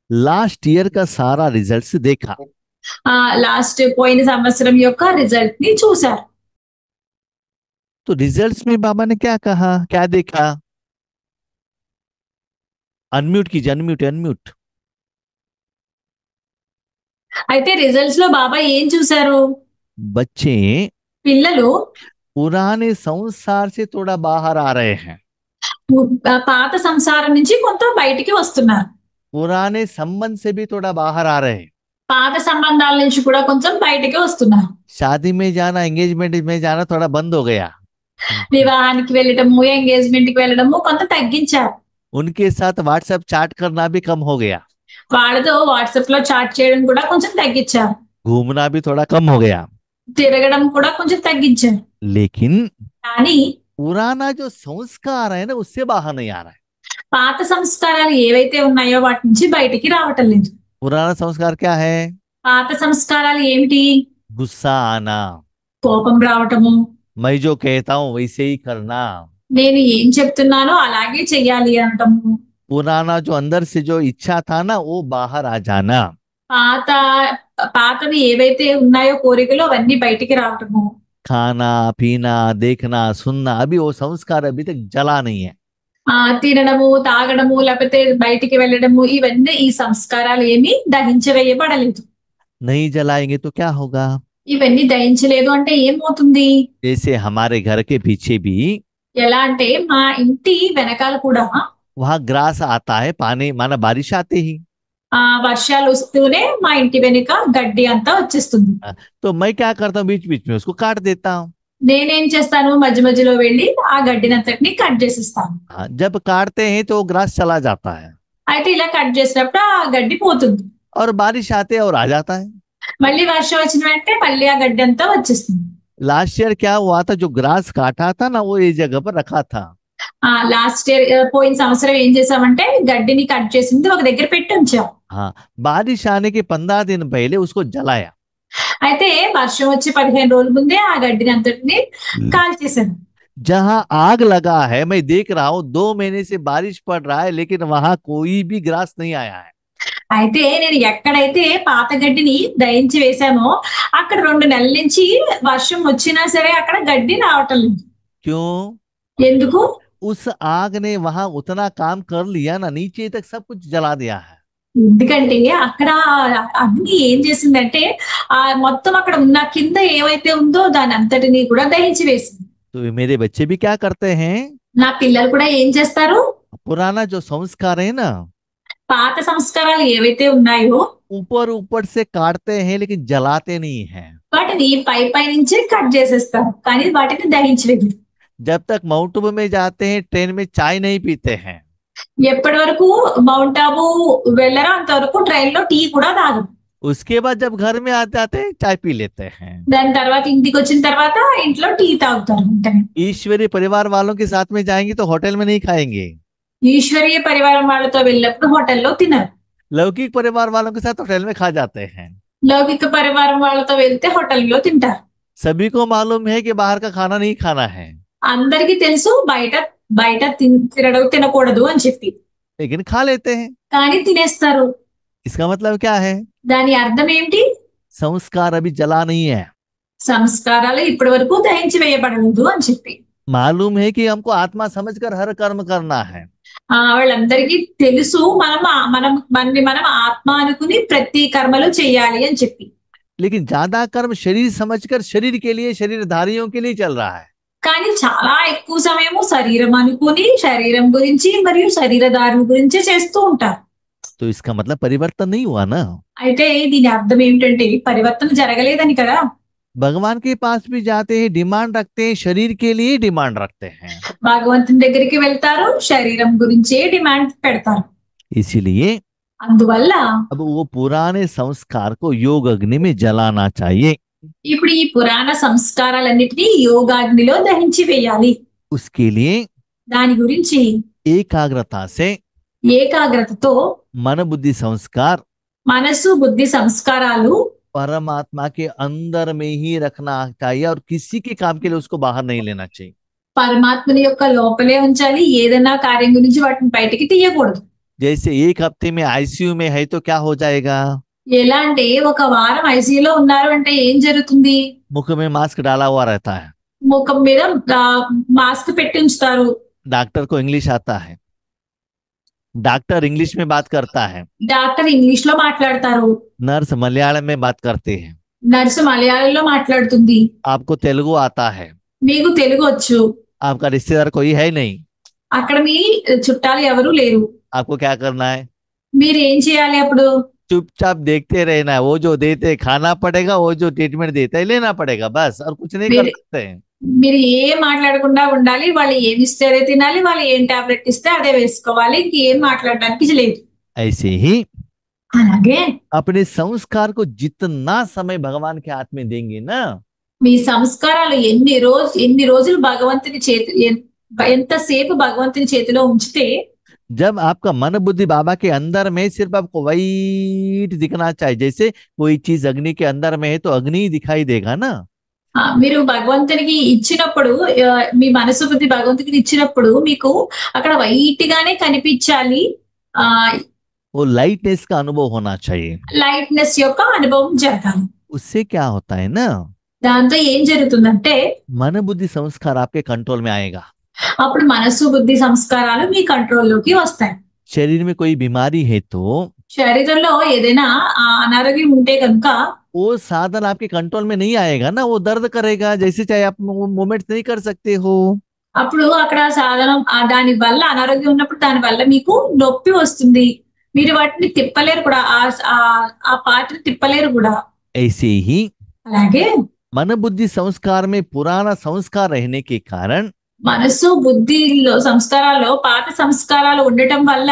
लास्ट ईयर का सारा रिजल्ट्स देखा। లాస్ట్ పోయిన సంవత్సరం యొక్క రిజల్ట్ ని చూశారు. तो रिजल्ट्स में बाबा ने क्या कहा, क्या देखा? अनम्यूट कीजिए, अनम्यूट अनम्यूट। అయితే రిజల్ట్స్ లో బాబా ఏం చూశారు? बच्चे పిల్లలు पुराने संसार से थोड़ा बाहर आ रहे हैं। పాత సంసారం నుంచి కొంత బయటికి వస్తున్నారు. पुराने संबंध से भी थोड़ा बाहर आ रहे हैं। పాత సంబంధాల నుంచి కూడా కొంచెం బయటికి వస్తున్నారు. शादी में जाना, एंगेजमेंट में जाना थोड़ा बंद हो गया। వివాహానికి వెళ్ళడము, ఎంగేజ్మెంట్ కి వెళ్ళడము కొంత తగ్గించారు. उनके साथ व्हाट्सएप चैट करना भी कम हो गया। వాళ్ళతో వాట్సాప్ లో చాట్ చేయడం కూడా కొంచెం తగ్గించారు. घूमना भी थोड़ा कम हो गया। తిరగడం కూడా కొంచెం తగ్గించారు. लेकिन కానీ पुराना जो संस्कार है ना उससे बाहर नहीं आ रहा है। పాత సంస్కారాలు ఏవైతే ఉన్నాయో వాటి నుంచి బయటికి రావటం లేదు. पुराना संस्कार क्या है? పాత సంస్కారాలు ఏమిటి? गुस्सा आना, కోపం రావటము, मैं जो कहता हूँ वैसे ही करना, నేను ఏం చెప్తున్నానో అలాగే చెయ్యాలి అనటము, पुराना जो अंदर से जो इच्छा था ना वो बाहर आ जाना, పాతవి ఏవైతే ఉన్నాయో కోరికలు అవన్నీ బయటికి రావటము, खाना पीना देखना सुनना, अभी वो संस्कार अभी तक जला नहीं है। తినడము, తాగడము, లేకపోతే బయటికి వెళ్ళడము, ఇవన్నీ ఈ సంస్కారాలు ఏమీ దహించవేయబడలేదు. नहीं जलाएंगे तो क्या होगा? ఇవన్నీ దహించలేదు అంటే ఏమవుతుంది? जैसे हमारे घर के पीछे भी ఎలా అంటే మా ఇంటి వెనకాల కూడా वहां ग्रास आता है, पानी माना बारिश आते ही। వర్షాలు వస్తూనే మా ఇంటి వెనుక గడ్డి అంతా వచ్చేస్తుంది. तो मैं क्या करता हूँ, बीच बीच में उसको काट देता हूँ। నేనేం చేస్తాను, మధ్య మధ్యలో వెళ్ళి ఆ గడ్డినంతటిని కట్ చేసిస్తాను. जब काटते हैं तो ग्रास चला जाता है అయితే ఇలా కట్ చేసినప్పుడు ఆ గడ్డి పోతుంది. और बारिश आते और आ जाता है। మళ్ళీ వర్షం వచ్చిన వెంటనే మళ్ళీ ఆ గడ్డి అంతా వచ్చేస్తుంది. लास्ट ईयर क्या हुआ था, जो ग्रास काटा था ना वो इस जगह पर रखा था। లాస్ట్ ఇయర్ పోయిన సంవత్సరం ఏం చేసామంటే గడ్డిని కట్ చేసింది ఒక దగ్గర పెట్టి ఉంచాం. हाँ, बारिश आने के 15 दिन पहले उसको जलाया। అయితే వర్షం వచ్చి 15 రోజుల ముందే ఆ గడ్డిని అంతటిని కాల్చేశారు. जहां आग लगा है, मैं देख रहा हूं 2 महीने से बारिश पड़ रहा है, लेकिन वहां कोई भी ग्रास नहीं आया है। అయితే నేను ఎక్కడైతే పాత గడ్డిని దయించి వేశానో అక్కడ 2 నెలల నుంచి వర్షం వచ్చినా సరే అక్కడ గడ్డి రావటం లేదు. क्यों? ఎందుకు? उस आग ने वहां उतना काम कर लिया ना, नीचे तक सब कुछ जला दिया है। ఎందుకంటే అక్కడ అగ్ని ఏం చేసిందంటే మొత్తం అక్కడ ఉన్న కింద ఏవైతే ఉందో దాని అంతటిని కూడా దహించి వేసింది. तो मेरे बच्चे भी क्या करते हैं? నా పిల్లలు కూడా ఏం చేస్తారు? पुराना जो संस्कार है ना, పాత సంస్కారాలు ఏవైతే ఉన్నాయో ऊपर ऊपर से काटते हैं, लेकिन जलाते नहीं हैं। వాటిని పై నుంచే కట్ చేసేస్తారు కానీ వాటిని దహించలేదు. जब तक माउंट आबू में जाते हैं, ट्रेन में चाय नहीं पीते हैं। ఎప్పటి వరకు మౌంట్ ఆబూ వెళ్ళరో అంతవరకు ట్రైన్ లో టీ కూడా తాగరు. उसके बाद जब घर में आ जाते हैं, चाय पी लेते हैं। దాని తర్వాత ఇంటికి వచ్చిన తర్వాత ఇంట్లో టీ తాగుతారు. వెంటనే ईश्वरीय परिवार वालों के साथ में जाएंगे तो होटल में नहीं खाएंगे। ఈశ్వరీయ పరివారం వాళ్ళతో వెళ్ళినప్పుడు హోటల్లో తినరు. लौकिक परिवार वालों के साथ होटल में खा जाते हैं। లౌకిక పరివారం వాళ్ళతో వెళ్తే హోటల్లో తింటారు. सभी को मालूम है कि बाहर का खाना नहीं खाना है, అందరికీ తెలుసు బయట బయట తినకూడదు అని చెప్పి, लेकिन खा लेते हैं। కానీ తినేస్తారు. इसका मतलब क्या है? దాని అర్థం ఏంటి? संस्कार अभी जला नहीं है। సంస్కారాలు ఇప్పటి వరకు దహించి వేయబడలేదు అని చెప్పి. मालूम है कि हमको आत्मा समझकर हर कर्म करना है। వాళ్ళందరికీ తెలుసు మనం ఆత్మ అనుకుని ప్రతి కర్మలు చేయాలి అని చెప్పి. लेकिन ज्यादा कर्म शरीर समझकर शरीर के लिए, शरीरधारियों के लिए चल रहा है। కానీ చాలా ఎక్కువ సమయము శరీరం అనుకుని శరీరం గురించి మరియు శరీరధారుల గురించే చేస్తూ ఉంటారు. तो इसका मतलब परिवर्तन नहीं हुआ ना। అయితే దీని అర్థం ఏమిటంటే పరివర్తన జరగలేదని కదా. भगवान के पास भी जाते हैं, डिमांड रखते हैं, शरीर के लिए डिमांड रखते हैं। భగవంతుని దగ్గరికి వెళ్తారు, శరీరం గురించే డిమాండ్ పెడతారు. इसीलिए అందువల్ల अब वो पुराने संस्कार को योग अग्नि में जलाना चाहिए। ఇప్పుడు ఈ పురాణ సంస్కారాలన్నిటినీ యోగాగ్నిలో దహించి వేయాలి. उसके लिए దాని గురించి एकाग्रता से ఏకాగ్రతతో मन बुद्धि संस्कार మనసు బుద్ధి సంస్కారాలు परमात्मा के अंदर में ही रखना चाहिए, और किसी के काम के लिए उसको बाहर नहीं लेना चाहिए। పరమాత్మని యొక్క లోపలే ఉంచాలి. ఏదైనా కార్యం గురించి వాటిని బయటికి తీయకూడదు. जैसे एक हफ्ते में आईसीयू में है तो क्या हो जाएगा? ఎలా అంటే ఒక వారం ఐసీయూలో ఉన్నారు అంటే ఏం జరుగుతుంది? मुख में मास्क डाला हुआ रहता है। ముఖం మీద మాస్క్ పెట్టి ఉంచుతారు. डॉक्टर को इंग्लिश आता है, डॉक्टर इंग्लिश में बात करता है, డాక్టర్ ఇంగ్లీష్ లో మాట్లాడతారు, नर्स मलयालम में बात करती है, నర్సు మలయాళంలో మాట్లాడుతుంది, आपको तेलुगु आता है, మీకు తెలుగు వచ్చు, आपका रिश्तेदार कोई है नहीं, అక్కడ మీ చుట్టాలు ఎవరు లేరు. आपको क्या करना है? మీరు ఏం చేయాలి అప్పుడు? चुपचाप देखते रहना है। वो जो देते खाना पड़ेगा, वो जो ट्रीटमेंट देता है लेना पड़ेगा, बस, और कुछ नहीं कर सकते हैं। మీరు ఏం మాట్లాడకుండా ఉండాలి. వాళ్ళు ఏమి ఇస్తే అదే తినాలి, వాళ్ళు ఏం టాబ్లెట్ ఇస్తే అదే వేసుకోవాలి, ఇంకేం మాట్లాడడానికి లేదు. ऐसे ही అలాగే अपने संस्कार को जितना समय भगवान के हाथ में देंगे ना, మీ సంస్కారాలు ఎన్ని రోజులు భగవంతుని చేతి ఎంతసేపు భగవంతుని చేతిలో ఉంచితే, जब आपका मन बुद्धि बाबा के अंदर में, सिर्फ आपको वाइट दिखना चाहिए। जैसे कोई चीज अग्नि के अंदर में है तो अग्नि ही दिखाई देगा ना। మీరు భగవంతునికి ఇచ్చినప్పుడు, మీ మనసు బుద్ధి భగవంతునికి ఇచ్చినప్పుడు మీకు అక్కడ వైట్ గానే కనిపించాలి. वो लाइटनेस का अनुभव होना चाहिए। లైట్నెస్ యొక్క అనుభవం జరగాలి. उससे क्या होता है ना, దాంతో ఏం జరుగుతుందంటే मन बुद्धि संस्कार आपके कंट्रोल में आएगा। అప్పుడు మనసు బుద్ధి సంస్కారాలు మీ కంట్రోల్లోకి వస్తాయి. शरीर में कोई बीमारी है तो శరీరంలో ఏదైనా అనారోగ్యం ఉంటే కనుక वो साधन आपके कंट्रोल में नहीं आएगा ना, वो दर्द करेगा, जैसे चाहे आप मूवमेंट नहीं कर सकते हो। అప్పుడు అక్కడ సాధనం దాని వల్ల అనారోగ్యం ఉన్నప్పుడు దాని వల్ల మీకు నొప్పి వస్తుంది. మీరు వాటిని తిప్పలేరు కూడా, ఆ పార్ట్ని తిప్పలేరు కూడా. ऐसे ही అలాగే मन बुद्धि संस्कार में पुराना संस्कार रहने के कारण మనసు బుద్ధిలో సంస్కారాల్లో పాత సంస్కారాలు ఉండటం వల్ల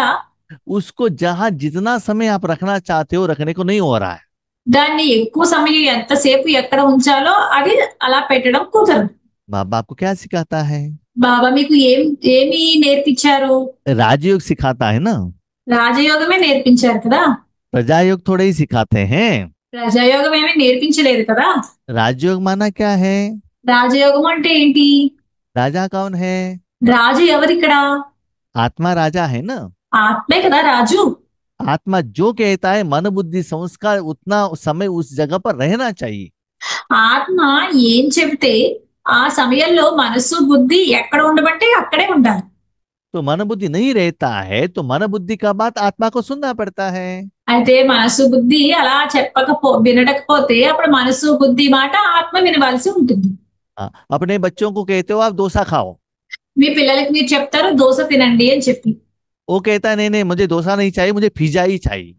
उसको जहां जितना समय आप रखना चाहते हो रखने को नहीं हो रहा है। దాన్ని ఎక్కువ సమయం ఎంతసేపు ఎక్కడ ఉంచాలో అది అలా పెట్టడం కుదరదు. बाबा आपको क्या सिखाता है? బాబా మీకు ఏమి నేర్పించారు? राजयोग सिखाता है ना, రాజయోగమే నేర్పించారు కదా. प्रजा योग थोड़े ही सिखाते हैं। ప్రజాయోగం ఏమీ నేర్పించలేదు కదా. राजयोग माना क्या है? రాజయోగం అంటే ఏంటి? राजा कौन है? రాజు ఎవరిక్కడ? आत्मा राजा है ना। ఆత్మే కదా రాజు. आत्मा जो कहता है मन बुद्धि संस्कार उतना समय उस जगह पर रहना चाहिए। ఆత్మ ఏం చెబితే ఆ సమయంలో మనసు బుద్ధి ఎక్కడ ఉండమంటే అక్కడే ఉండాలి. तो मन बुद्धि नहीं रहता है तो मन बुद्धि का बात आत्मा को सुनना पड़ता है। అయితే మనసు బుద్ధి అలా వినడకపోతే అప్పుడు మనసు బుద్ధి మాట ఆత్మ వినవలసి ఉంటుంది. हाँ, अपने बच्चों को कहते हो आप डोसा खाओ, మీ పిల్లలకి మీరు చెప్తారు దోశ తినండి అని చెప్పి, वो कहता है नहीं नहीं मुझे डोसा नहीं चाहिए, मुझे पिज्जा ही चाहिए।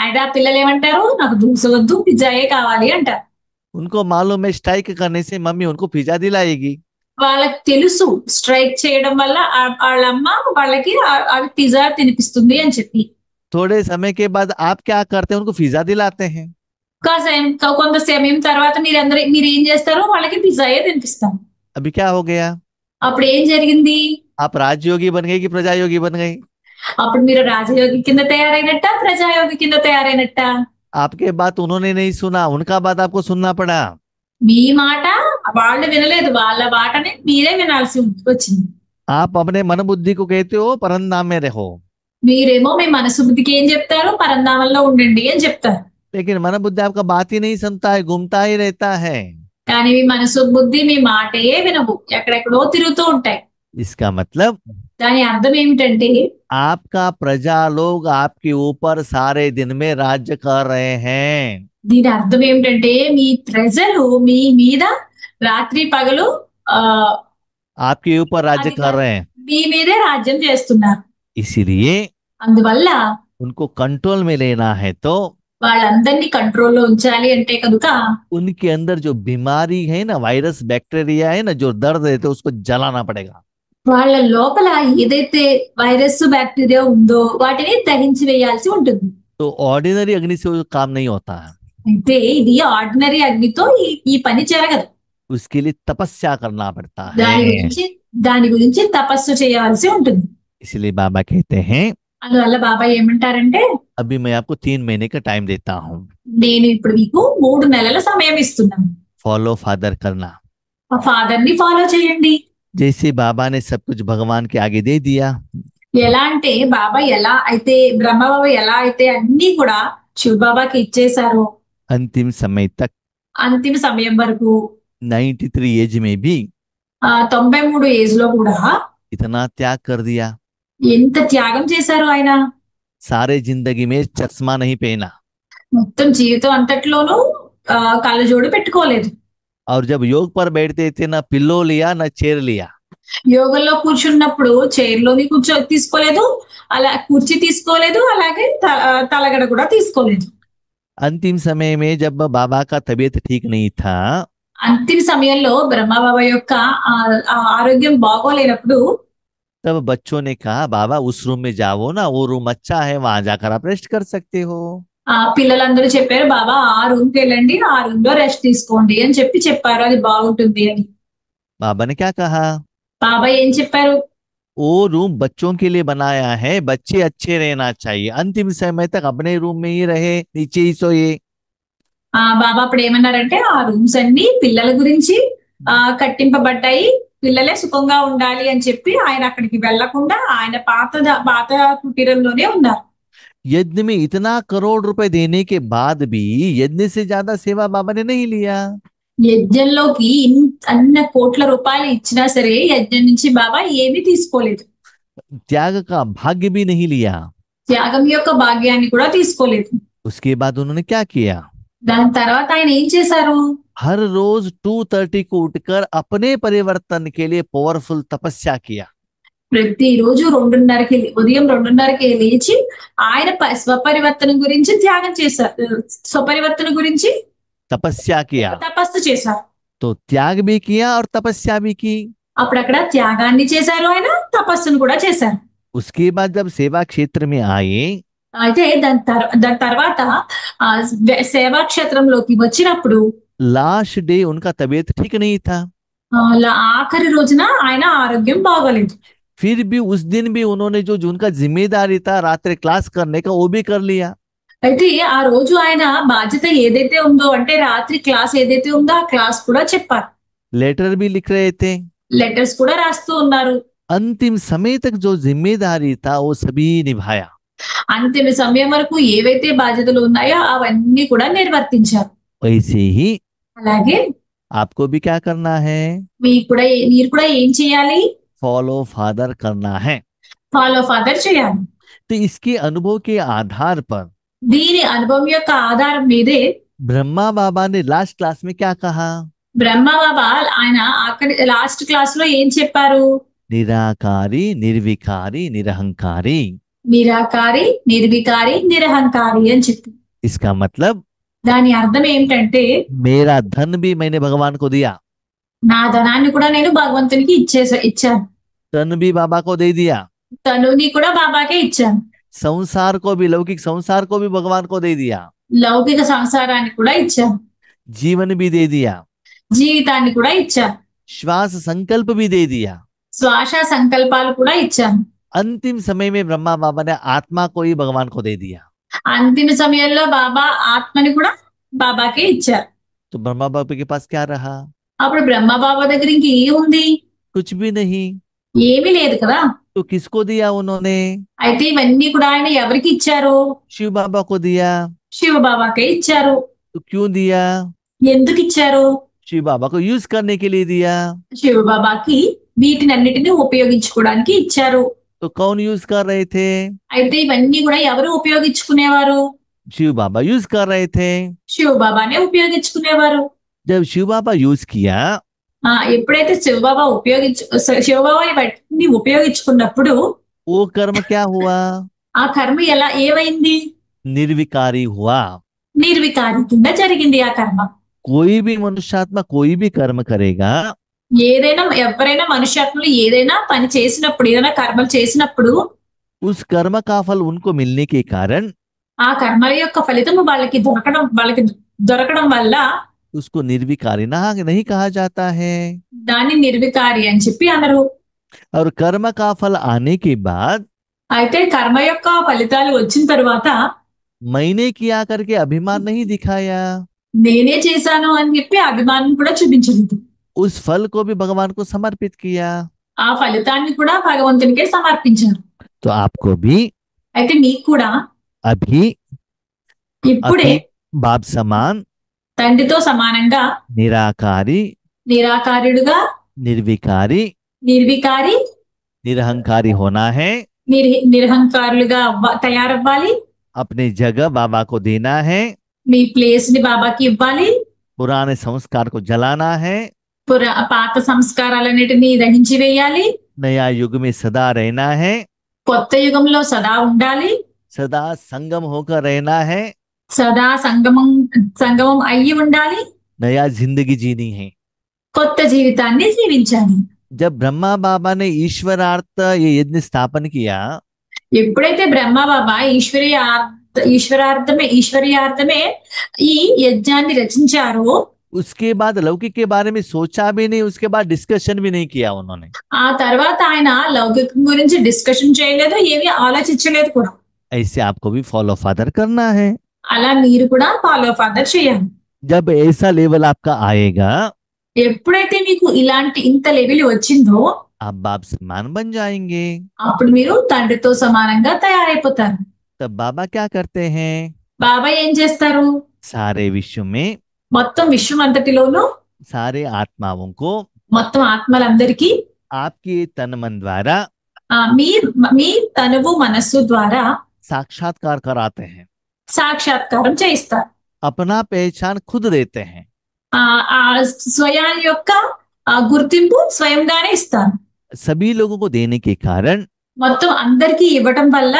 అయితే ఆ పిల్లలు ఏమంటారు, నాకు దోశ వద్దు పిజ్జాయే కావాలి అంటారు. उनको मालूम है स्ट्राइक करने से मम्मी उनको पिज्जा दिलाएगी। వాళ్ళకి తెలుసు స్ట్రైక్ చేయడం వల్ల వాళ్ళమ్మ వాళ్ళకి అవి పిజ్జా తినిపిస్తుంది అని చెప్పి. थोड़े समय के बाद आप क्या करते हैं, उनको पिज्जा दिलाते हैं। కొంత సమయం తర్వాత మీరు ఏం చేస్తారు, వాళ్ళకి పిజ్జాయే తినిపిస్తారు. अभी क्या हो गया? అప్పుడు ఏం జరిగింది? आप राजयोगी बन गए कि प्रजायोगी बन गए? అప్పుడు మీరు రాజయోగి కింద తయారైనట్ట, ప్రజాయోగి కింద తయారైనట్ట? आपके बात उन्होंने नहीं सुना, उनका बात आपको सुनना पड़ा। మీ మాట వాళ్ళు వినలేదు, వాళ్ళ మాటని మీరే వినాల్సి వచ్చింది. आप अपने मन बुद्धि को कहते हो परंधाम में रहो, మీరేమో మీ మనసు బుద్ధికి ఏం చెప్తారు, పరంధామంలో ఉండండి అని చెప్తారు. लेकिन मन बुद्धि आपका बात ही नहीं सुनता है, घूमता ही रहता है। కానీ మీ మనసు బుద్ధి మీ మాటే వినవు, ఎక్కడెక్కడో తిరుగుతూ ఉంటాయి. इसका मतलब దాని అర్థం ఏమిటంటే आपका प्रजा लोग आपके ऊपर सारे दिन में राज्य कर रहे हैं। దీని అర్థం ఏమిటంటే మీ ప్రజలు మీ మీద రాత్రి పగలు आपके ऊपर राज्य कर रहे हैं, మీ మీదే రాజ్యం చేస్తున్నారు. इसीलिए అందువల్ల उनको कंट्रोल में लेना है तो వాళ్ళందరినీ కంట్రోల్లో ఉంచాలి అంటే కనుక उनके अंदर जो बीमारी है ना, वायरस बैक्टीरिया है ना, जो दर्द है तो उसको जलाना पड़ेगा। వాళ్ళ లోపల ఏదైతే వైరస్ బ్యాక్టీరియా ఉందో వాటిని దహించి వేయాల్సి ఉంటుంది. तो ऑर्डिनरी अग्नि से वो काम नहीं होता है, అయితే ఇది ఆర్డినరీ అగ్నితో ఈ పని జరగదు. उसके लिए तपस्या करना पड़ता దాని है। గురించి తపస్సు చేయవలసి ఉంటుంది. इसलिए बाबा कहते हैं అందువల్ల బాబా ఏమంటారంటే, अभी मैं आपको 3 महीने का टाइम देता हूँ, నేను ఇప్పుడు మీకు 3 నెలల సమయం ఇస్తున్నాను. फॉलो फादर करना। ఆ ఫాదర్ ని ఫాలో చేయండి. जैसे बाबा ने सब कुछ भगवान के आगे दे दिया, ఎలా అంటే బాబా ఎలా అయితే బ్రహ్మబాబా ఎలా అయితే అన్ని కూడా శివ బాబాకి ఇచ్చేశారో, अंतिम समय तक అంతిమ సమయం వరకు 93 एज में भी 93 ఏజ్ లో కూడా इतना त्याग कर दिया। ఎంత త్యాగం చేశారు ఆయన. सारे जिंदगी में चश्मा नहीं पहना, మొత్తం జీవితం అంతట్లోనూ కళ్ళజోడు పెట్టుకోలేదు. और जब योग पर बैठते थे ना पिल्लो लिया ना चेयर लिया। యోగంలో కూర్చున్నప్పుడు చైర్లోని తీసుకోలేదు, అలా కుర్చీ తీసుకోలేదు, అలాగే తలగడ కూడా తీసుకోలేదు. अंतिम समय में जब बाबा का तबीयत ठीक नहीं था, అంతిమ సమయంలో బ్రహ్మబాబా యొక్క ఆరోగ్యం బాగోలేనప్పుడు तब बच्चों ने कहा बाबा उस रूम में जाओ ना, वो रूम अच्छा है, वहां जाकर आप रेस्ट कर सकते हो। పిల్లలందరూ చెప్పారు, బాబా ఆ రూమ్ కి వెళ్ళండి, ఆ రూమ్ లో రెస్ట్ తీసుకోండి అని చెప్పారు, అది బాగుంటుంది అని. बाबा ने क्या कहा? బాబా ఏం చెప్పారు? वो रूम बच्चों के लिए बनाया है, बच्चे अच्छे रहना चाहिए, अंतिम समय तक अपने रूम में ही रहे, नीचे ही सोए। బాబా అప్పుడు ఏమన్నారంటే, ఆ రూమ్స్ అన్ని పిల్లల గురించి కట్టింపబడ్డాయి, పిల్లలే సుఖంగా ఉండాలి అని చెప్పి ఆయన అక్కడికి వెళ్లకుండా ఆయన పాత కుటీరంలోనే ఉన్నారు. यज्ञ में इतना करोड़ रुपए देने के बाद भी यज्ञ से ज्यादा सेवा बाबा ने नहीं लिया। యజ్ఞంలోకి అన్న కోట్ల రూపాయలు ఇచ్చినా సరే యజ్ఞం నుంచి బాబా ఏమీ తీసుకోలేదు. त्याग का भाग्य भी नहीं लिया। త్యాగం యొక్క భాగ్యాన్ని కూడా తీసుకోలేదు. उसके बाद उन्होंने क्या किया? దాని తర్వాత ఆయన ఏం చేశారు? हर रोज 2:30 को उठकर अपने परिवर्तन के लिए पावरफुल तपस्या किया। ప్రతిరోజు ఉదయం 2:30కి లేచి ఆయన స్వపరివర్తన గురించి త్యాగం చేశారు, స్వపరివర్తన గురించి तपस्या किया। తపస్సు చేశారు. तो त्याग भी किया और तपस्या भी की। అప్పుడు అక్కడ త్యాగాన్ని చేశారు, ఆయన తపస్సును కూడా చేశారు. उसके बाद जब सेवा क्षेत्र में आए, అయితే దాని తర్వాత సేవా క్షేత్రంలోకి వచ్చినప్పుడు लास्ट डे उनका तबीयत ठीक नहीं था। ఆఖరి రోజున ఆయన ఆరోగ్యం బాగోలేదు. फिर भी उस दिन भी उन्होंने जो उनका जिम्मेदारी था रात्रि क्लास करने का वो भी कर लिया। అయితే ఆ రోజు ఆయన బాధ్యత ఏదైతే ఉందో అంటే రాత్రి క్లాస్ ఏదైతే ఉందో ఆ క్లాస్ కూడా చెప్పారు. लेटर भी लिख रहे थे। లెటర్స్ కూడా రాస్తూ ఉన్నారు. अंतिम समय तक जो जिम्मेदारी था वो सभी निभाया। అంతిమ సమయం వరకు ఏవైతే బాధ్యతలు ఉన్నాయో అవన్నీ కూడా నిర్వర్తించారు. वैसे ही అలాగే आपको भी क्या करना है? మీరు కూడా ఏం చేయాలి? फॉलो फादर करना है। ఫాలో ఫాదర్ చేయాలి. तो इसके अनुभव के आधार पर దీని అనుభవం యొక్క ఆధారం మీదే ब्रह्मा बाबा ने लास्ट क्लास में क्या कहा? బ్రహ్మ బాబా ఆయన ఆఖరి లాస్ట్ క్లాస్ లో ఏం చెప్పారు? निराकारी निर्विकारी निरहंकारी। నిరాకారి, నిర్వికారి, నిరహంకారి అని చెప్పి. इसका मतलब దాని అర్థం ఏమిటంటే मेरा धन भी मैंने भगवान को दिया, నా ధనాన్ని కూడా నేను భగవంతునికి ఇచ్చాను. तन भी बाबा को दे दिया, తనుని కూడా బాబాకే ఇచ్చాను. संसार को भी, लौकिक संसार को भी भगवान को दे दिया, లౌకిక సంసారాన్ని కూడా ఇచ్చాను. जीवन भी दे दिया, జీవితాన్ని కూడా ఇచ్చాను. श्वास संकल्प भी दे दिया। శ్వాస సంకల్పాలు కూడా ఇచ్చాను. अंतिम समय में ब्रह्मा बाबा ने आत्मा को ही भगवान को दे दिया। అంతిమ సమయంలో బాబా ఆత్మని కూడా బాబాకే ఇచ్చారు. तो ब्रह्मा बाबा के पास क्या रहा? అప్పుడు బ్రహ్మ బాబా దగ్గర ఇంక ఏముంది? कुछ भी नहीं। ఏమీ లేదు కదా. तो किसको दिया उन्होंने? అయితే ఇవన్నీ కూడా ఆయన ఎవరికి ఇచ్చారు? शिव बाबा को दिया। శివ బాబాకే ఇచ్చారు. तो क्यों दिया? ఎందుకు ఇచ్చారు? शिव बाबा को यूज करने के लिए दिया। శివ బాబాకి వీటినన్నిటిని ఉపయోగించుకోవడానికి ఇచ్చారు. तो कौन यूज कर रहे थे? అయితే ఇవన్నీ కూడా ఎవరు ఉపయోగించుకునేవారు? शिव बाबा यूज कर रहे थे। శివ బాబానే ఉపయోగించుకునేవారు. जब शिव बाबा यूज किया ఎప్పుడైతే శివ బాబా ఇవన్నీ ఉపయోగించుకున్నప్పుడు वो कर्म क्या हुआ? ఆ కర్మ ఏమైంది? निर्विकारी हुआ। నిర్వికారి కింద జరిగింది ఆ కర్మ. कोई भी मनुष्यात्मा कोई भी कर्म करेगा, ఎవరైనా మనుష్యాత్మలు ఏదైనా పని చేసినప్పుడు, ఏదైనా కర్మలు చేసినప్పుడు उस कर्म का फल उनको मिलने के कारण ఆ కర్మల యొక్క ఫలితము వాళ్ళకి దొరకడం వల్ల उसको निर्विकारी नहीं कहा जाता है। దాన్ని నిర్వికారి అని చెప్పి అనరు. और कर्म का फल आने के बाद అయితే కర్మ యొక్క ఫలితాలు వచ్చిన తర్వాత मैंने किया करके अभिमान नहीं दिखाया, నేనే చేశాను అని చెప్పి అభిమానం కూడా చూపించలేదు. उस फल को भी भगवान को समर्पित किया। ఆ ఫలితాన్ని కూడా భగవంతునికే సమర్పించారు. तो आपको भी అయితే మీకు కూడా अभी ఇప్పుడే बाप समान తండ్రితో సమానంగా निराकारी నిరాకారుడుగా, निर्विकारी నిర్వికారి, निरहंकारी होना है। నిరహంకారులుగా తయారవ్వాలి. अपनी जगह बाबा को देना है। మీ ప్లేస్ ని బాబాకి ఇవ్వాలి. पुराने संस्कार को जलाना है। పాత సంస్కారాలన్నిటినీ దహించి వేయాలి. नया युग में सदा रहना है। కొత్త యుగంలో సదా ఉండాలి. सदा संगम होकर रहना है। సదా సంగమం అయ్యి ఉండాలి. नया जिंदगी जीनी है। కొత్త జీవితాన్ని జీవించాలి. जब ब्रह्मा बाबा ने ईश्वरार्थ ये यज्ञ स्थापन किया, ఎప్పుడైతే బ్రహ్మ బాబా ఈశ్వరీయార్థమే ఈ యజ్ఞాన్ని రచించారో उसके बाद लौकिक के बारे में सोचा भी नहीं, उसके बाद डिस्कशन भी नहीं किया उन्होंने। ఆ తర్వాత ఆయన లౌకికం గురించి డిస్కషన్ చేయలేదు, ఏమీ ఆలోచించలేదు కూడా. ऐसे आपको भी फॉलो फादर करना है। అలా మీరు కూడా ఫాలో ఫాదర్ చేయాలి. जब ऐसा लेवल आपका आएगा, ఎప్పుడైతే మీకు ఇంత లెవెల్ వచ్చిందో आप बाप समान बन जाएंगे। అప్పుడు మీరు తండ్రితో సమానంగా తయారైపోతారు. तब बाबा क्या करते हैं? బాబా ఏం చేస్తారు? सारे विश्व में మొత్తం విశ్వం అంతటిలోనూ सारे आत्माओं को మొత్తం ఆత్మలందరికీ आपके तन मन द्वारा మీ తనువు మనస్సు ద్వారా साक्षात्कार कराते हैं। సాక్షాత్కారం చేయిస్తారు. अपना पहचान खुद देते हैं। ఆ స్వయం యొక్క గుర్తింపు స్వయంగానే ఇస్తారు. सभी लोगों को देने के कारण మొత్తం అందరికీ ఇవ్వటం వల్ల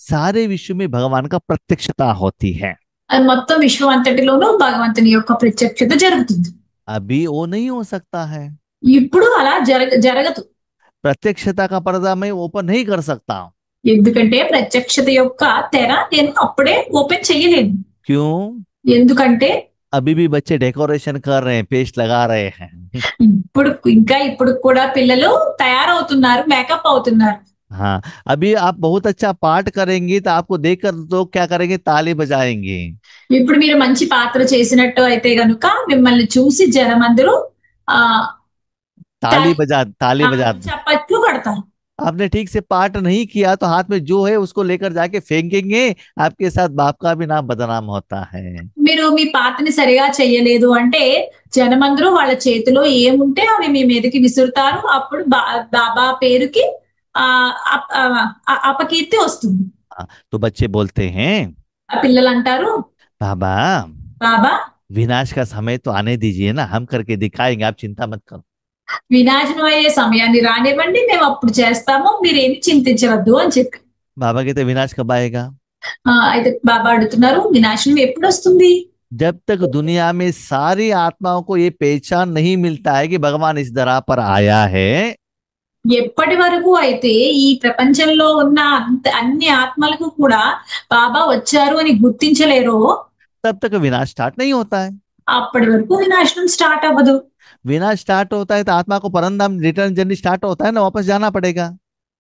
सारे विश्व में भगवान का प्रत्यक्षता होती है। అది మొత్తం విశ్వం అంతటిలోనూ భగవంతుని యొక్క ప్రత్యక్షత జరుగుతుంది. अभी वो नहीं हो सकता है। ఇప్పుడు అలా జరగదు. प्रत्यक्षता का पर्दा मैं ओपन नहीं कर सकता। ఎందుకంటే ప్రత్యక్షత యొక్క తెర నేను అప్పుడే ఓపెన్ చేయలేను. क्यों? ఎందుకంటే अभी भी बच्चे डेकोरेशन कर रहे हैं, पेस्ट लगा रहे हैं। ఇప్పుడు కూడా పిల్లలు తయారవుతున్నారు, మేకప్ అవుతున్నారు. हाँ, अभी आप बहुत अच्छा पाठ करेंगी तो आपको देखकर लोग क्या करेंगे, ताली बजाएंगे। ఇప్పుడు మీరు మంచి పాత్ర చేసినట్టు అయితే గనుక మిమ్మల్ని చూసి జనమందరూ ఆహ్, ताली తాళి बजा, ताली बजा। చప్పట్లు కొడతారు. आपने ठीक से पाठ नहीं किया तो हाथ में जो है उसको लेकर जाके फेंकेंगे, आपके साथ बाप का भी नाम बदनाम होता है। మీరు మీ పాత్రని సరిగా చెయ్యలేదు అంటే జనమందరూ వాళ్ళ చేతిలో ఏముంటే అవి మీ మీదకి విసురుతారు. అప్పుడు బాబా పేరుకి అపకీర్తి వస్తుంది. हाँ, तो बच्चे बोलते हैं, ఆ పిల్లలు అంటారు, बाबा బాబా विनाश का समय तो आने दीजिए ना, हम करके दिखाएंगे, आप चिंता मत करो। వినాశనం అయ్యే సమయాన్ని రానివ్వండి, మేము అప్పుడు చేస్తాము, మీరేమి చింతించవద్దు అని చెప్పి. बाबा कहते विनाश कब आएगा? అయితే బాబా అడుగుతున్నారు, వినాశనం ఎప్పుడు వస్తుంది? जब तक दुनिया में सारी आत्माओं को ये पहचान नहीं मिलता है कि भगवान इस धरा पर आया है, ఎప్పటి వరకు అయితే ఈ ప్రపంచంలో ఉన్న అన్ని ఆత్మలకు కూడా బాబా వచ్చారు అని గుర్తించలేరో तब तक विनाश स्टार्ट नहीं होता है। అప్పటి వరకు వినాశనం స్టార్ట్ అవ్వదు. विनाश स्टार्ट होता है तो आत्मा को परमधाम रिटर्न जर्नी स्टार्ट होता है ना, वापस जाना पड़ेगा।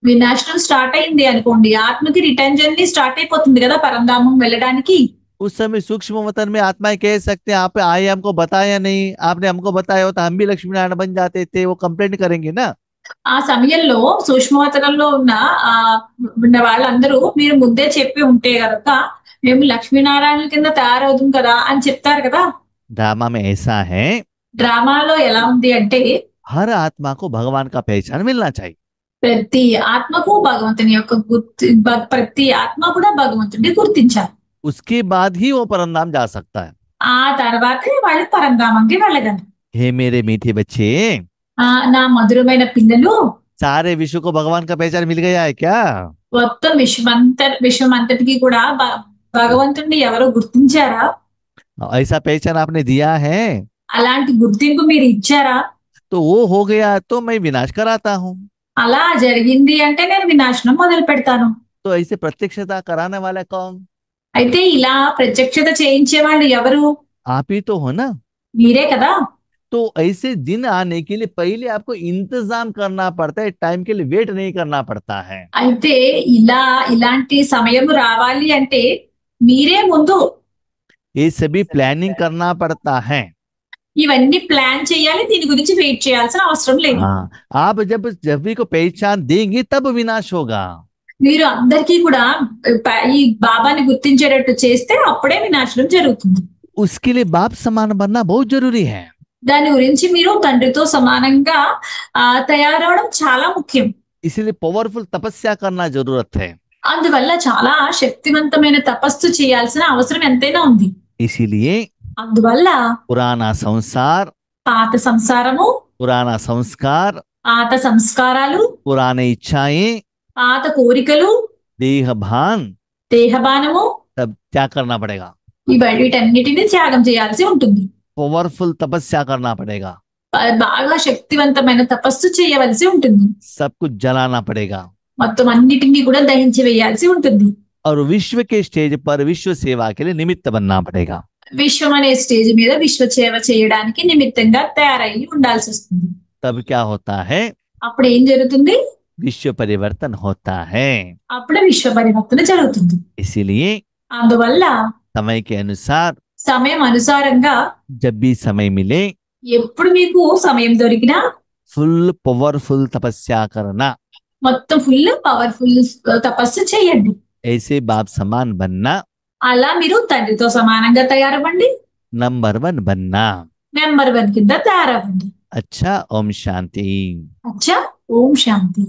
వినాశనం స్టార్ట్ అయింది అనుకోండి, ఆత్మకి రిటర్న్ జర్నీ స్టార్ట్ అయిపోతుంది కదా పరంధామం వెళ్ళడానికి. उस समय सूक्ष्म वतन में आत्माएं कह सकते हैं, आप आए हमको बताया नहीं, आपने हमको बताया होता हम भी लक्ष्मी नारायण बन जाते थे, वो कंप्लेंट करेंगे ना। ఆ సమయంలో సూక్ష్మవతనంలో ఆ ఉన్న వాళ్ళందరూ మీరు ముందే చెప్పి ఉంటే గనక మేము లక్ష్మీనారాయణ కింద తయారవుతాం కదా అని చెప్తారు కదా. ड्रामा में ऐसा है, డ్రామాలో ఎలా ఉంది అంటే हर आत्मा को भगवान का पहचान मिलना चाहिए। ప్రతి ఆత్మకు భగవంతుని యొక్క ప్రతి ఆత్మ కూడా భగవంతుడిని గుర్తించాలి. उसके बाद ही वो परमधाम जा सकता है। ఆ తర్వాతే వాళ్ళు పరంధామంకి వెళ్ళగలరు. हे मेरे मीठे बच्चे, నా మధురమైన పిల్లలు, सारे विश्व को भगवान का पहचान मिल गया है क्या? మొత్తం విశ్వమంతటికి కూడా భగవంతుడిని ఎవరో గుర్తించారా? ऐसा पहचान आपने दिया है అలాంటి గుర్తింపు మీరు ఇచ్చారా? तो वो हो गया तो मैं विनाश कराता हूँ। అలా జరిగింది అంటే నేను వినాశనం మొదలు పెడతాను. तो ऐसे प्रत्यक्षता कराने वाला कौन? అయితే ఇలా ప్రత్యక్షత చేయించే వాళ్ళు ఎవరు? आप ही तो हो ना। మీరే కదా. तो ऐसे दिन आने के लिए पहले आपको इंतजाम करना पड़ता है, टाइम के लिए वेट नहीं करना पड़ता है। అయితే ఇలాంటి సమయం రావాలి అంటే మీరే ముందు ये सभी प्लानिंग करना पड़ता है। ఇవన్నీ ప్లాన్ చేయాలి, దీని గురించి వెయిట్ చేయాల్సిన అవసరం లేదు. हाँ, आप जब भी को पहचान देंगे तब विनाश होगा। మీరు అందరికీ కూడా ఈ బాబాని గుర్తించేటట్టు చేస్తే అప్పుడే వినాశనం జరుగుతుంది. उसके लिए बाप समान बनना बहुत जरूरी है। దాని గురించి మీరు తండ్రితో సమానంగా తయారవడం చాలా ముఖ్యం. इसलिए पावरफुल तपस्या करना जरूरत है। అందువల్ల చాలా శక్తివంతమైన తపస్సు చేయాల్సిన అవసరం ఎంతైనా ఉంది. इसीलिए అందువల్ల पुराना संसार, పాత సంసారము, पुराना संस्कार, పాత సంస్కారాలు, पुराने इच्छाएं, పాత కోరికలు, देह भान, దేహబానము, तब क्या करना पड़ेगा? వీటన్నిటిని త్యాగం చేయాల్సి ఉంటుంది. पावरफुल तपस्या करना पड़ेगा। బాగా శక్తివంతమైన తపస్సు చేయవలసి ఉంటుంది. सब कुछ जलाना पड़ेगा మొత్తం అన్నిటిని కూడా దహించి వేయాల్సి ఉంటుంది. और विश्व के स्टेज पर विश्व सेवा के लिए निमित्त बनना पड़ेगा। విశ్వం అనే స్టేజ్ మీద విశ్వ సేవ చేయడానికి నిమిత్తంగా తయారయ్యి ఉండాల్సి వస్తుంది. तब क्या होता है? అప్పుడు ఏం జరుగుతుంది? विश्व परिवर्तन होता है। అప్పుడు విశ్వ పరివర్తన జరుగుతుంది. इसीलिए అందువల్ల समय के अनुसार సమయం అనుసారంగా जब भी समय मिले ఎప్పుడు మీకు సమయం దొరికినా फुल पावरफुल तपस्या करना, మొత్తం ఫుల్ పవర్ఫుల్ తపస్సు చేయండి. ऐसे बाप समान बनना, అలా మీరు తండ్రితో సమానంగా తయారవ్వండి. नंबर 1 बनना। నెంబర్ 1 కింద తయారవ్వండి. अच्छा, ओम शांति। అచ్చా, ఓం శాంతి.